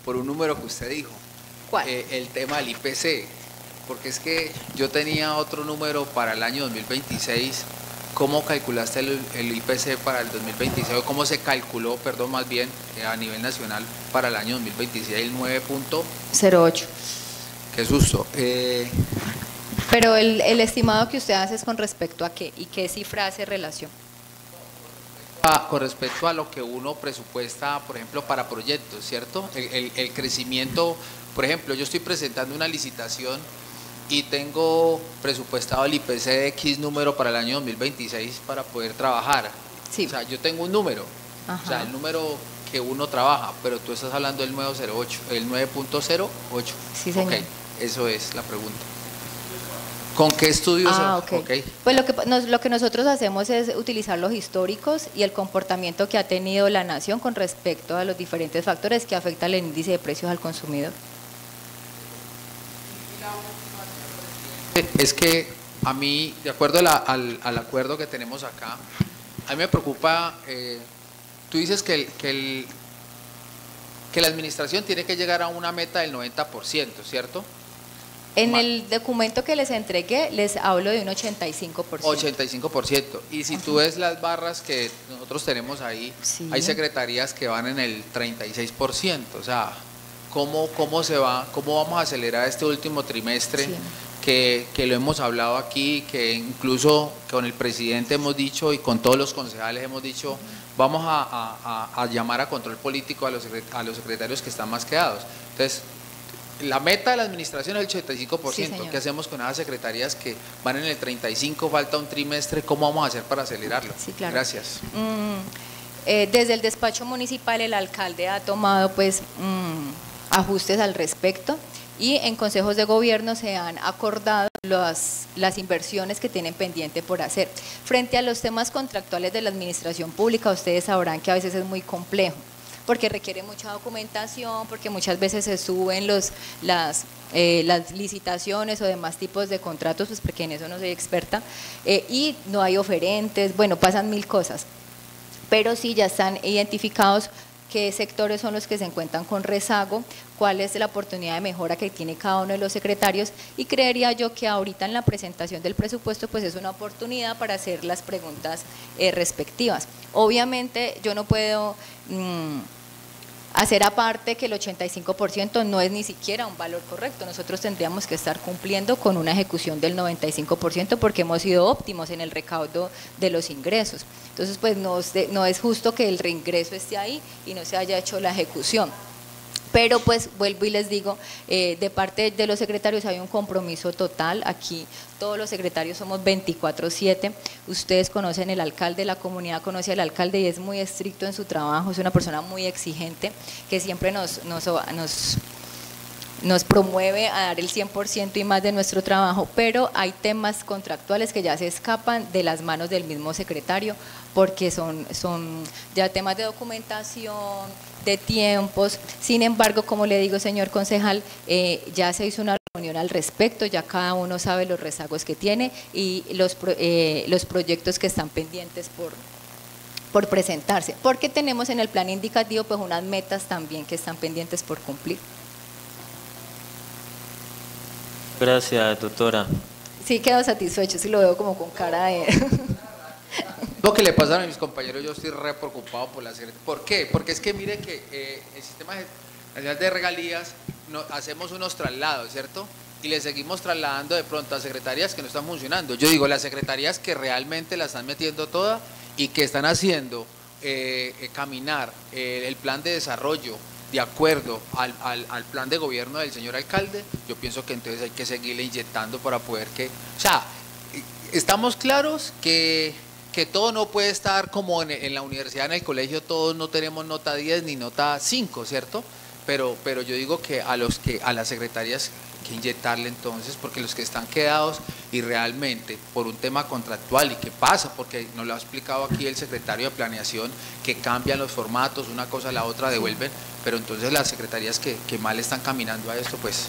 por un número que usted dijo. ¿Cuál? El tema del IPC. Porque es que yo tenía otro número para el año 2026. ¿Cómo calculaste el IPC para el 2026? ¿Cómo se calculó, perdón, más bien, a nivel nacional para el año 2026, el 9.08? Qué susto. Pero el estimado que usted hace es con respecto a qué y qué cifra hace relación. Con respecto a lo que uno presupuesta, por ejemplo, para proyectos, ¿cierto? El crecimiento, por ejemplo, yo estoy presentando una licitación y tengo presupuestado el IPC de X número para el año 2026 para poder trabajar. Sí. O sea, yo tengo un número, Ajá. o sea, el número que uno trabaja, pero tú estás hablando del 908, el 9.08. Sí, señor. Ok, eso es la pregunta. ¿Con qué estudios? Okay. Pues lo que nosotros hacemos es utilizar los históricos y el comportamiento que ha tenido la nación con respecto a los diferentes factores que afectan el índice de precios al consumidor. Es que a mí, de acuerdo al acuerdo que tenemos acá, a mí me preocupa, tú dices que la administración tiene que llegar a una meta del 90%, ¿cierto? En el documento que les entregué les hablo de un 85%. 85%. Y si tú ves las barras que nosotros tenemos ahí, sí, hay secretarías que van en el 36%. O sea, ¿cómo vamos a acelerar este último trimestre? Sí. Que lo hemos hablado aquí, que incluso con el presidente hemos dicho y con todos los concejales hemos dicho, vamos a llamar a control político a los secretarios que están más quedados. Entonces, la meta de la administración es el 85%. Sí, ¿qué hacemos con esas secretarías que van en el 35%, falta un trimestre? ¿Cómo vamos a hacer para acelerarlo? Sí, claro. Gracias. Desde el despacho municipal el alcalde ha tomado pues ajustes al respecto y en consejos de gobierno se han acordado las inversiones que tienen pendiente por hacer. Frente a los temas contractuales de la administración pública, ustedes sabrán que a veces es muy complejo, porque requiere mucha documentación, porque muchas veces se suben las licitaciones o demás tipos de contratos, pues porque en eso no soy experta, y no hay oferentes, bueno, pasan mil cosas, pero sí ya están identificados qué sectores son los que se encuentran con rezago, cuál es la oportunidad de mejora que tiene cada uno de los secretarios, y creería yo que ahorita en la presentación del presupuesto pues es una oportunidad para hacer las preguntas respectivas. Obviamente yo no puedo hacer aparte que el 85% no es ni siquiera un valor correcto, nosotros tendríamos que estar cumpliendo con una ejecución del 95% porque hemos sido óptimos en el recaudo de los ingresos. Entonces pues no es justo que el reingreso esté ahí y no se haya hecho la ejecución. Pero pues vuelvo y les digo, de parte de los secretarios hay un compromiso total, aquí todos los secretarios somos 24/7, ustedes conocen el alcalde, la comunidad conoce al alcalde y es muy estricto en su trabajo, es una persona muy exigente que siempre nos promueve a dar el 100% y más de nuestro trabajo, pero hay temas contractuales que ya se escapan de las manos del mismo secretario porque son ya temas de documentación, de tiempos. Sin embargo, como le digo, señor concejal, ya se hizo una reunión al respecto, ya cada uno sabe los rezagos que tiene y los proyectos que están pendientes por presentarse, porque tenemos en el plan indicativo pues unas metas también que están pendientes por cumplir. Gracias, doctora. Sí, quedo satisfecho, sí lo veo como con cara de… Lo que le pasa a mis compañeros, yo estoy re preocupado por la secretaría. ¿Por qué? Porque es que mire que el Sistema Nacional de Regalías hacemos unos traslados, ¿cierto? Y le seguimos trasladando de pronto a secretarías que no están funcionando. Yo digo, las secretarías que realmente la están metiendo toda y que están haciendo caminar el plan de desarrollo de acuerdo al plan de gobierno del señor alcalde, yo pienso que entonces hay que seguirle inyectando para poder que… O sea, estamos claros que todo no puede estar como en la universidad, en el colegio, todos no tenemos nota 10 ni nota 5, ¿cierto? Pero yo digo que a las secretarías que inyectarle entonces, porque los que están quedados y realmente por un tema contractual y que pasa, porque nos lo ha explicado aquí el secretario de Planeación, que cambian los formatos, una cosa a la otra devuelven, pero entonces las secretarías que mal están caminando a esto, pues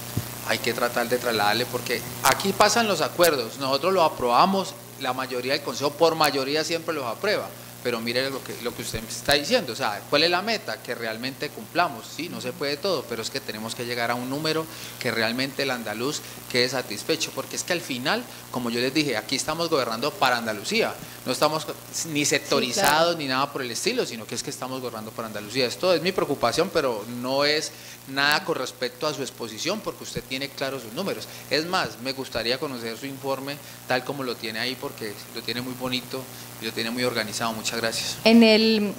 hay que tratar de trasladarle, porque aquí pasan los acuerdos, nosotros lo aprobamos, la mayoría del Consejo por mayoría siempre los aprueba, pero mire lo que usted me está diciendo, o sea, ¿cuál es la meta? Que realmente cumplamos, sí, no se puede todo, pero es que tenemos que llegar a un número que realmente el andaluz quede satisfecho, porque es que al final, como yo les dije, aquí estamos gobernando para Andalucía, no estamos ni sectorizados, sí, claro, ni nada por el estilo, sino que es que estamos gobernando para Andalucía. Esto es mi preocupación, pero no es nada con respecto a su exposición, porque usted tiene claros sus números. Es más, me gustaría conocer su informe tal como lo tiene ahí, porque lo tiene muy bonito y lo tiene muy organizado. Muchas gracias.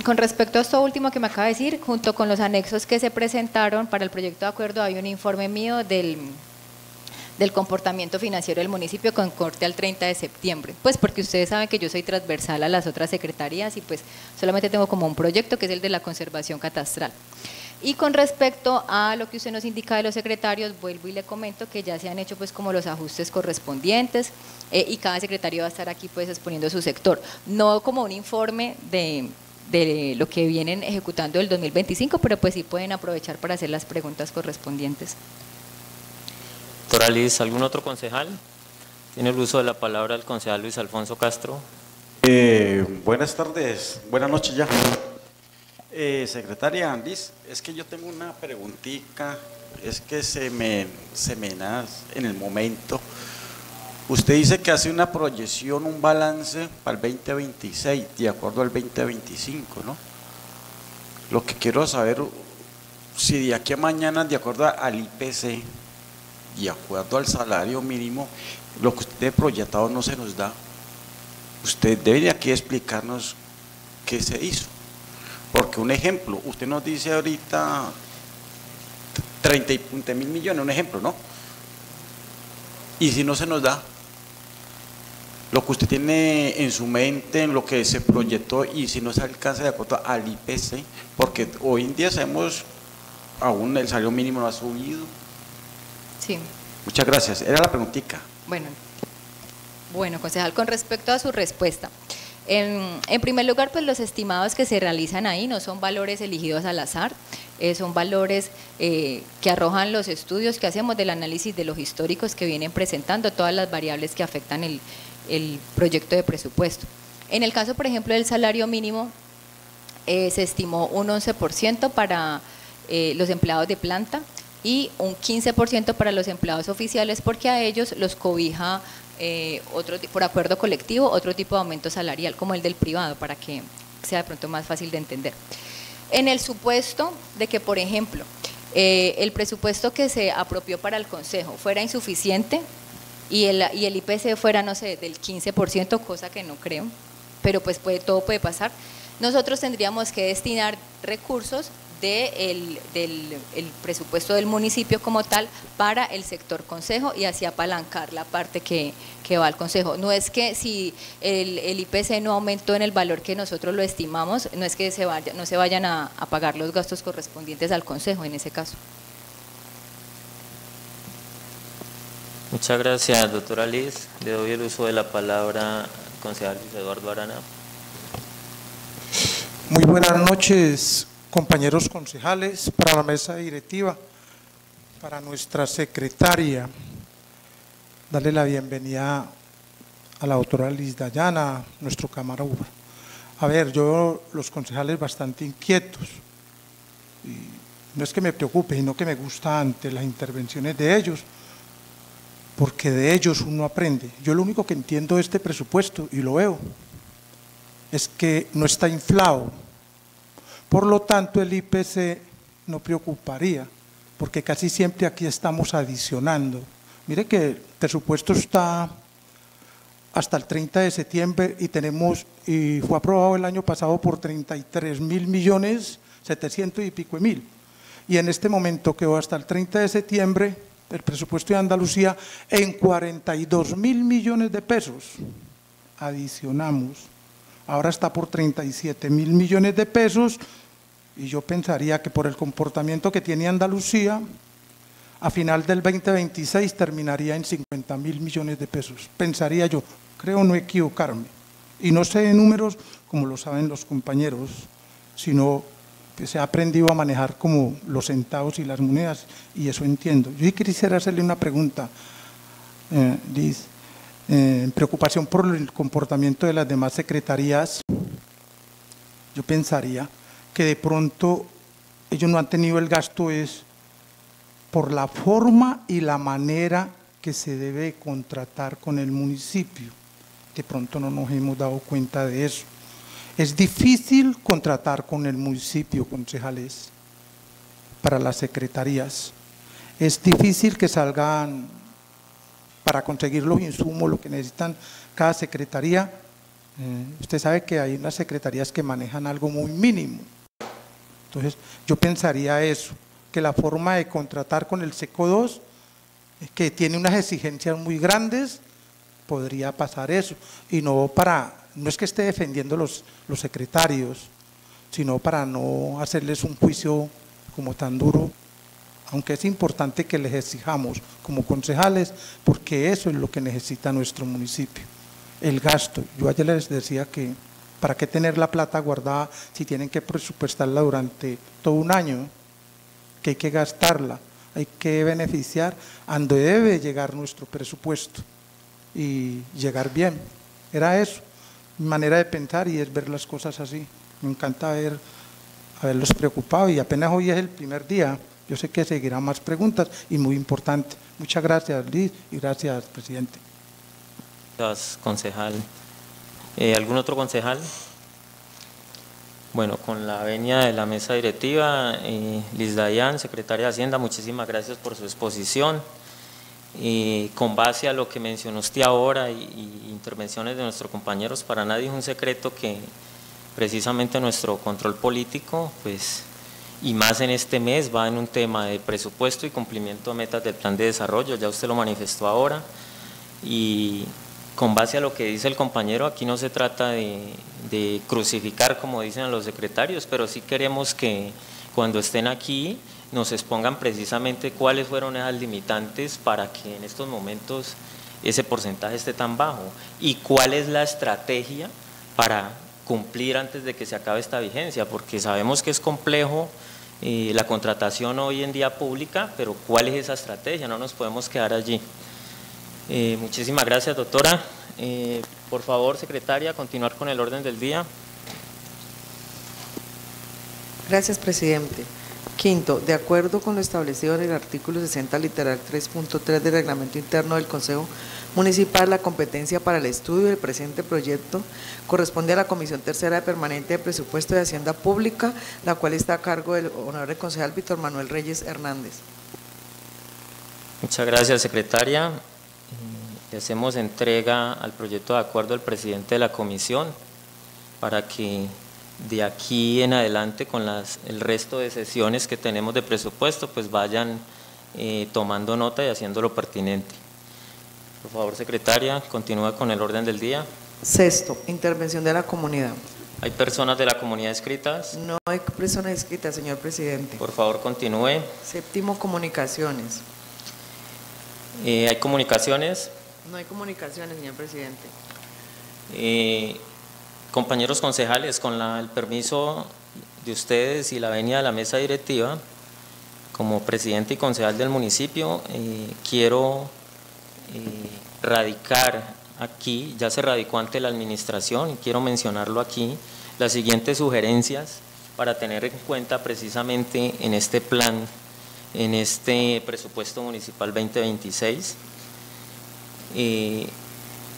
Con respecto a esto último que me acaba de decir, junto con los anexos que se presentaron para el proyecto de acuerdo, hay un informe mío del comportamiento financiero del municipio con corte al 30 de septiembre, pues porque ustedes saben que yo soy transversal a las otras secretarías y pues solamente tengo como un proyecto que es el de la conservación catastral. Y con respecto a lo que usted nos indica de los secretarios, vuelvo y le comento que ya se han hecho pues como los ajustes correspondientes y cada secretario va a estar aquí pues exponiendo su sector, no como un informe de lo que vienen ejecutando el 2025, pero pues sí pueden aprovechar para hacer las preguntas correspondientes. Doctora Liz, ¿algún otro concejal? Tiene el uso de la palabra el concejal Luis Alfonso Castro. Buenas tardes, buenas noches ya. Secretaria Liz, es que yo tengo una preguntita, es que se me nace en el momento. Usted dice que hace una proyección, un balance para el 2026, de acuerdo al 2025, ¿no? Lo que quiero saber, si de aquí a mañana, de acuerdo al IPC, de acuerdo al salario mínimo, lo que usted ha proyectado no se nos da, usted debería aquí explicarnos qué se hizo. Porque un ejemplo, usted nos dice ahorita 30 mil millones, un ejemplo, ¿no? Y si no se nos da lo que usted tiene en su mente, en lo que se proyectó, y si no se alcanza de acuerdo al IPC, porque hoy en día sabemos, aún el salario mínimo no ha subido. Sí. Muchas gracias, era la preguntita. Bueno. Bueno, concejal, con respecto a su respuesta, en primer lugar, pues los estimados que se realizan ahí no son valores elegidos al azar, son valores que arrojan los estudios que hacemos del análisis de los históricos que vienen presentando todas las variables que afectan el proyecto de presupuesto. En el caso, por ejemplo, del salario mínimo, se estimó un 11% para los empleados de planta y un 15% para los empleados oficiales, porque a ellos los cobija por acuerdo colectivo otro tipo de aumento salarial, como el del privado, para que sea de pronto más fácil de entender. En el supuesto de que, por ejemplo, el presupuesto que se apropió para el Consejo fuera insuficiente y el IPC fuera, no sé, del 15%, cosa que no creo, pero pues todo puede pasar, nosotros tendríamos que destinar recursos del presupuesto del municipio como tal para el sector consejo y así apalancar la parte que va al consejo. No es que si el IPC no aumentó en el valor que nosotros lo estimamos, no es que no se vayan a pagar los gastos correspondientes al consejo en ese caso. Muchas gracias, doctora Liz. Le doy el uso de la palabra al concejal Luis Eduardo Arana. Muy buenas noches, compañeros concejales, para la mesa directiva, para nuestra secretaria. Darle la bienvenida a la doctora Liz Dayana, nuestro camarógrafo. A ver, los concejales bastante inquietos, y no es que me preocupe, sino que me gusta ante las intervenciones de ellos, porque de ellos uno aprende. Yo lo único que entiendo de este presupuesto, y lo veo, es que no está inflado. Por lo tanto, el IPC no preocuparía, porque casi siempre aquí estamos adicionando. Mire que el presupuesto está hasta el 30 de septiembre y fue aprobado el año pasado por 33.000.700.000 y pico. Y en este momento quedó hasta el 30 de septiembre el presupuesto de Andalucía en 42.000 millones de pesos. Adicionamos. Ahora está por 37.000 millones de pesos y yo pensaría que por el comportamiento que tiene Andalucía, a final del 2026 terminaría en 50.000 millones de pesos. Pensaría yo, creo no equivocarme. Y no sé de números como lo saben los compañeros, sino que se ha aprendido a manejar como los centavos y las monedas, y eso entiendo. Yo quisiera hacerle una pregunta, Liz. En preocupación por el comportamiento de las demás secretarías, yo pensaría que de pronto ellos no han tenido el gasto es por la forma y la manera que se debe contratar con el municipio. De pronto no nos hemos dado cuenta de eso. Es difícil contratar con el municipio, concejales, para las secretarías. Es difícil que salgan para conseguir los insumos, lo que necesitan cada secretaría. Usted sabe que hay unas secretarías que manejan algo muy mínimo. Entonces, yo pensaría eso, que la forma de contratar con el SECO 2, que tiene unas exigencias muy grandes, podría pasar eso. Y no es que esté defendiendo los secretarios, sino para no hacerles un juicio como tan duro, aunque es importante que les exijamos como concejales, porque eso es lo que necesita nuestro municipio, el gasto. Yo ayer les decía que para qué tener la plata guardada si tienen que presupuestarla durante todo un año, que hay que gastarla, hay que beneficiar a donde debe llegar nuestro presupuesto y llegar bien. Era eso, mi manera de pensar, y es ver las cosas así. Me encanta haberlos preocupado, y apenas hoy es el primer día. Yo sé que seguirán más preguntas y muy importante. Muchas gracias, Liz, y gracias, presidente. Gracias, concejal. ¿Algún otro concejal? Bueno, con la venia de la mesa directiva, Liz Dayan, secretaria de Hacienda, muchísimas gracias por su exposición. Con base a lo que mencionó usted ahora y intervenciones de nuestros compañeros, para nadie es un secreto que precisamente nuestro control político, pues, y más en este mes, va en un tema de presupuesto y cumplimiento de metas del plan de desarrollo. Ya usted lo manifestó ahora, y con base a lo que dice el compañero, aquí no se trata de crucificar, como dicen a los secretarios, pero sí queremos que cuando estén aquí nos expongan precisamente cuáles fueron esas limitantes para que en estos momentos ese porcentaje esté tan bajo? ¿Y cuál es la estrategia para cumplir antes de que se acabe esta vigencia? Porque sabemos que es complejo la contratación hoy en día pública, pero ¿cuál es esa estrategia? No nos podemos quedar allí. Muchísimas gracias, doctora. Por favor, secretaria, continuar con el orden del día. Gracias, presidente. Quinto, de acuerdo con lo establecido en el artículo 60, literal 3.3 del Reglamento Interno del Consejo Municipal, la competencia para el estudio del presente proyecto corresponde a la Comisión Tercera de Permanente de Presupuesto de Hacienda Pública, la cual está a cargo del honorable concejal Víctor Manuel Reyes Hernández. Muchas gracias, secretaria. Le hacemos entrega al proyecto de acuerdo al presidente de la comisión para que de aquí en adelante con el resto de sesiones que tenemos de presupuesto pues vayan tomando nota y haciéndolo pertinente. Por favor, secretaria, continúa con el orden del día. Sexto, intervención de la comunidad. ¿Hay personas de la comunidad inscritas? No hay personas inscritas, señor presidente. Por favor, continúe. Séptimo, comunicaciones. ¿Hay comunicaciones? No hay comunicaciones, señor presidente. Compañeros concejales, con el permiso de ustedes y la venia de la mesa directiva, como presidente y concejal del municipio, quiero radicar aquí, ya se radicó ante la administración y quiero mencionarlo aquí, las siguientes sugerencias para tener en cuenta precisamente en este plan, en este presupuesto municipal 2026.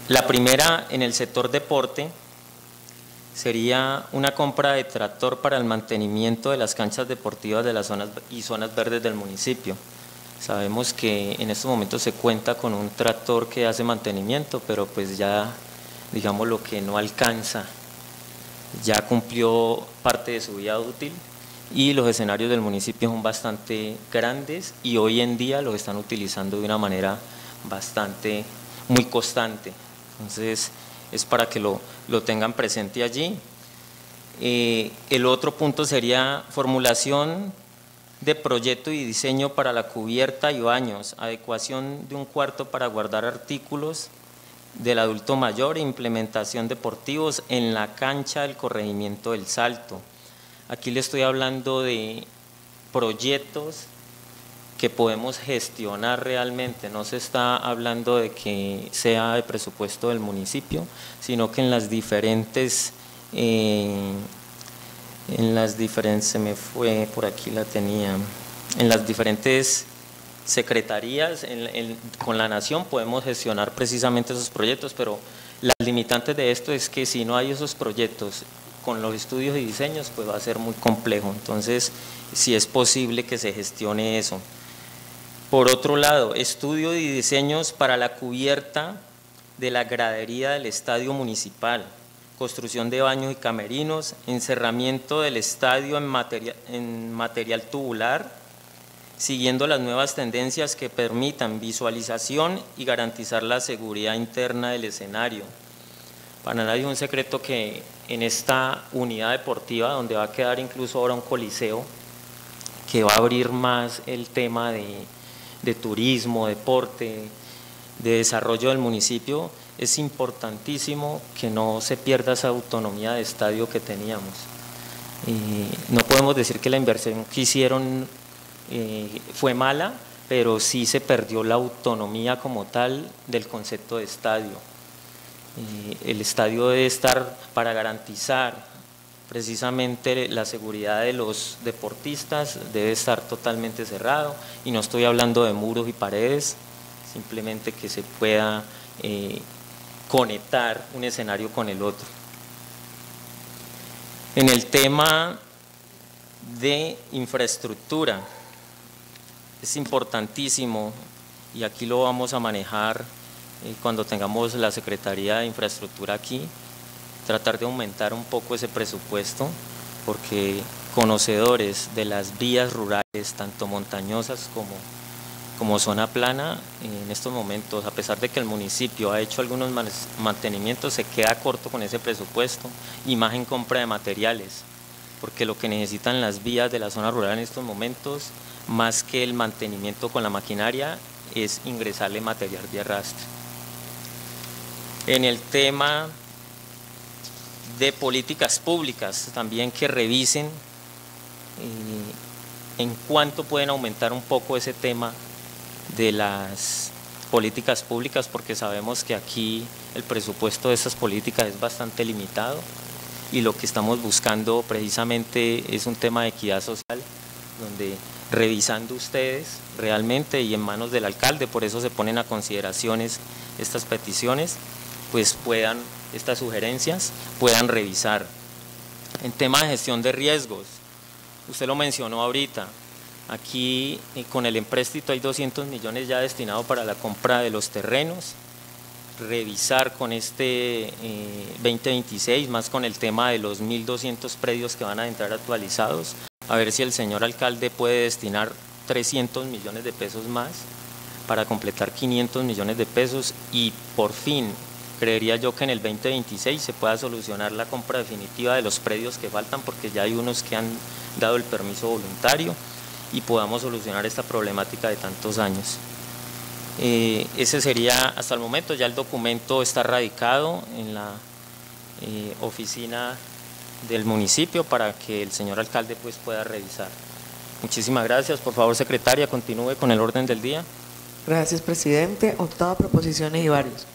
La primera, en el sector deporte, sería una compra de tractor para el mantenimiento de las canchas deportivas de las zonas verdes del municipio. Sabemos que en estos momentos se cuenta con un tractor que hace mantenimiento, pero pues ya, digamos, lo que no alcanza, ya cumplió parte de su vida útil y los escenarios del municipio son bastante grandes y hoy en día los están utilizando de una manera muy constante. Entonces, es para que lo tengan presente allí. El otro punto sería formulación de proyecto y diseño para la cubierta y baños, adecuación de un cuarto para guardar artículos del adulto mayor e implementación deportivos en la cancha del corregimiento del Salto. Aquí le estoy hablando de proyectos que podemos gestionar realmente, no se está hablando de que sea de presupuesto del municipio, sino que en las diferentes, se me fue, por aquí la tenía, en las diferentes secretarías con la nación podemos gestionar precisamente esos proyectos, pero las limitantes de esto es que si no hay esos proyectos con los estudios y diseños, pues va a ser muy complejo, entonces si es posible que se gestione eso. Por otro lado, estudio y diseños para la cubierta de la gradería del estadio municipal, construcción de baños y camerinos, encerramiento del estadio en material tubular, siguiendo las nuevas tendencias que permitan visualización y garantizar la seguridad interna del escenario. Para nadie es un secreto que en esta unidad deportiva, donde va a quedar incluso ahora un coliseo, que va a abrir más el tema de turismo, deporte, de desarrollo del municipio, es importantísimo que no se pierda esa autonomía de estadio que teníamos. No podemos decir que la inversión que hicieron fue mala, pero sí se perdió la autonomía como tal del concepto de estadio. El estadio debe estar para garantizar precisamente la seguridad de los deportistas, debe estar totalmente cerrado y no estoy hablando de muros y paredes, simplemente que se pueda conectar un escenario con el otro. En el tema de infraestructura, es importantísimo y aquí lo vamos a manejar cuando tengamos la Secretaría de Infraestructura aquí, tratar de aumentar un poco ese presupuesto, porque conocedores de las vías rurales, tanto montañosas como zona plana, en estos momentos, a pesar de que el municipio ha hecho algunos mantenimientos, se queda corto con ese presupuesto, y más en compra de materiales, porque lo que necesitan las vías de la zona rural en estos momentos, más que el mantenimiento con la maquinaria, es ingresarle material de arrastre. En el tema de políticas públicas, también que revisen en cuánto pueden aumentar un poco ese tema de las políticas públicas, porque sabemos que aquí el presupuesto de esas políticas es bastante limitado y lo que estamos buscando precisamente es un tema de equidad social, donde revisando ustedes realmente y en manos del alcalde, por eso se ponen a consideraciones estas peticiones, pues estas sugerencias puedan revisar. En tema de gestión de riesgos, usted lo mencionó ahorita, aquí con el empréstito hay 200 millones ya destinados para la compra de los terrenos, revisar con este 2026, más con el tema de los 1.200 predios que van a entrar actualizados, a ver si el señor alcalde puede destinar 300 millones de pesos más para completar 500 millones de pesos y por fin creería yo que en el 2026 se pueda solucionar la compra definitiva de los predios que faltan, porque ya hay unos que han dado el permiso voluntario y podamos solucionar esta problemática de tantos años. Ese sería hasta el momento, ya el documento está radicado en la oficina del municipio para que el señor alcalde pues pueda revisar. Muchísimas gracias. Por favor, secretaria, continúe con el orden del día. Gracias, presidente. Octava, proposiciones y varios.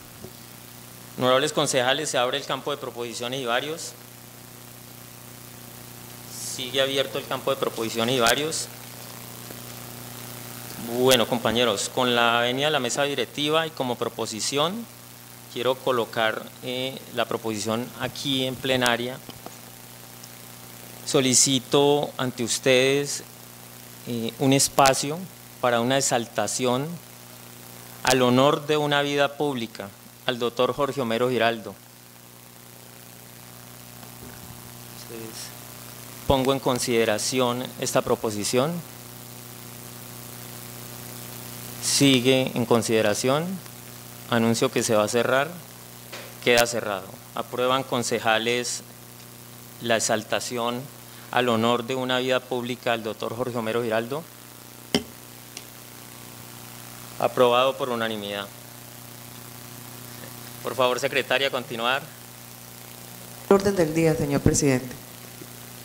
Honorables concejales, se abre el campo de proposiciones y varios. Sigue abierto el campo de proposiciones y varios. Bueno, compañeros, con la venia de la mesa directiva y como proposición, quiero colocar la proposición aquí en plenaria. Solicito ante ustedes un espacio para una exaltación al honor de una vida pública, al doctor Jorge Homero Giraldo. Entonces, pongo en consideración esta proposición. Sigue en consideración. Anuncio que se va a cerrar. Queda cerrado. Aprueban, concejales, la exaltación al honor de una vida pública al doctor Jorge Homero Giraldo. Aprobado por unanimidad. Por favor, secretaria, continuar. Orden del día, señor presidente.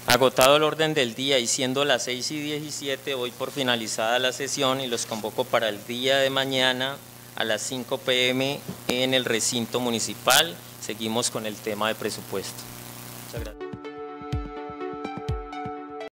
Agotado el orden del día y siendo las 6:17, doy por finalizada la sesión y los convoco para el día de mañana a las 5 p.m. en el recinto municipal. Seguimos con el tema de presupuesto. Muchas gracias.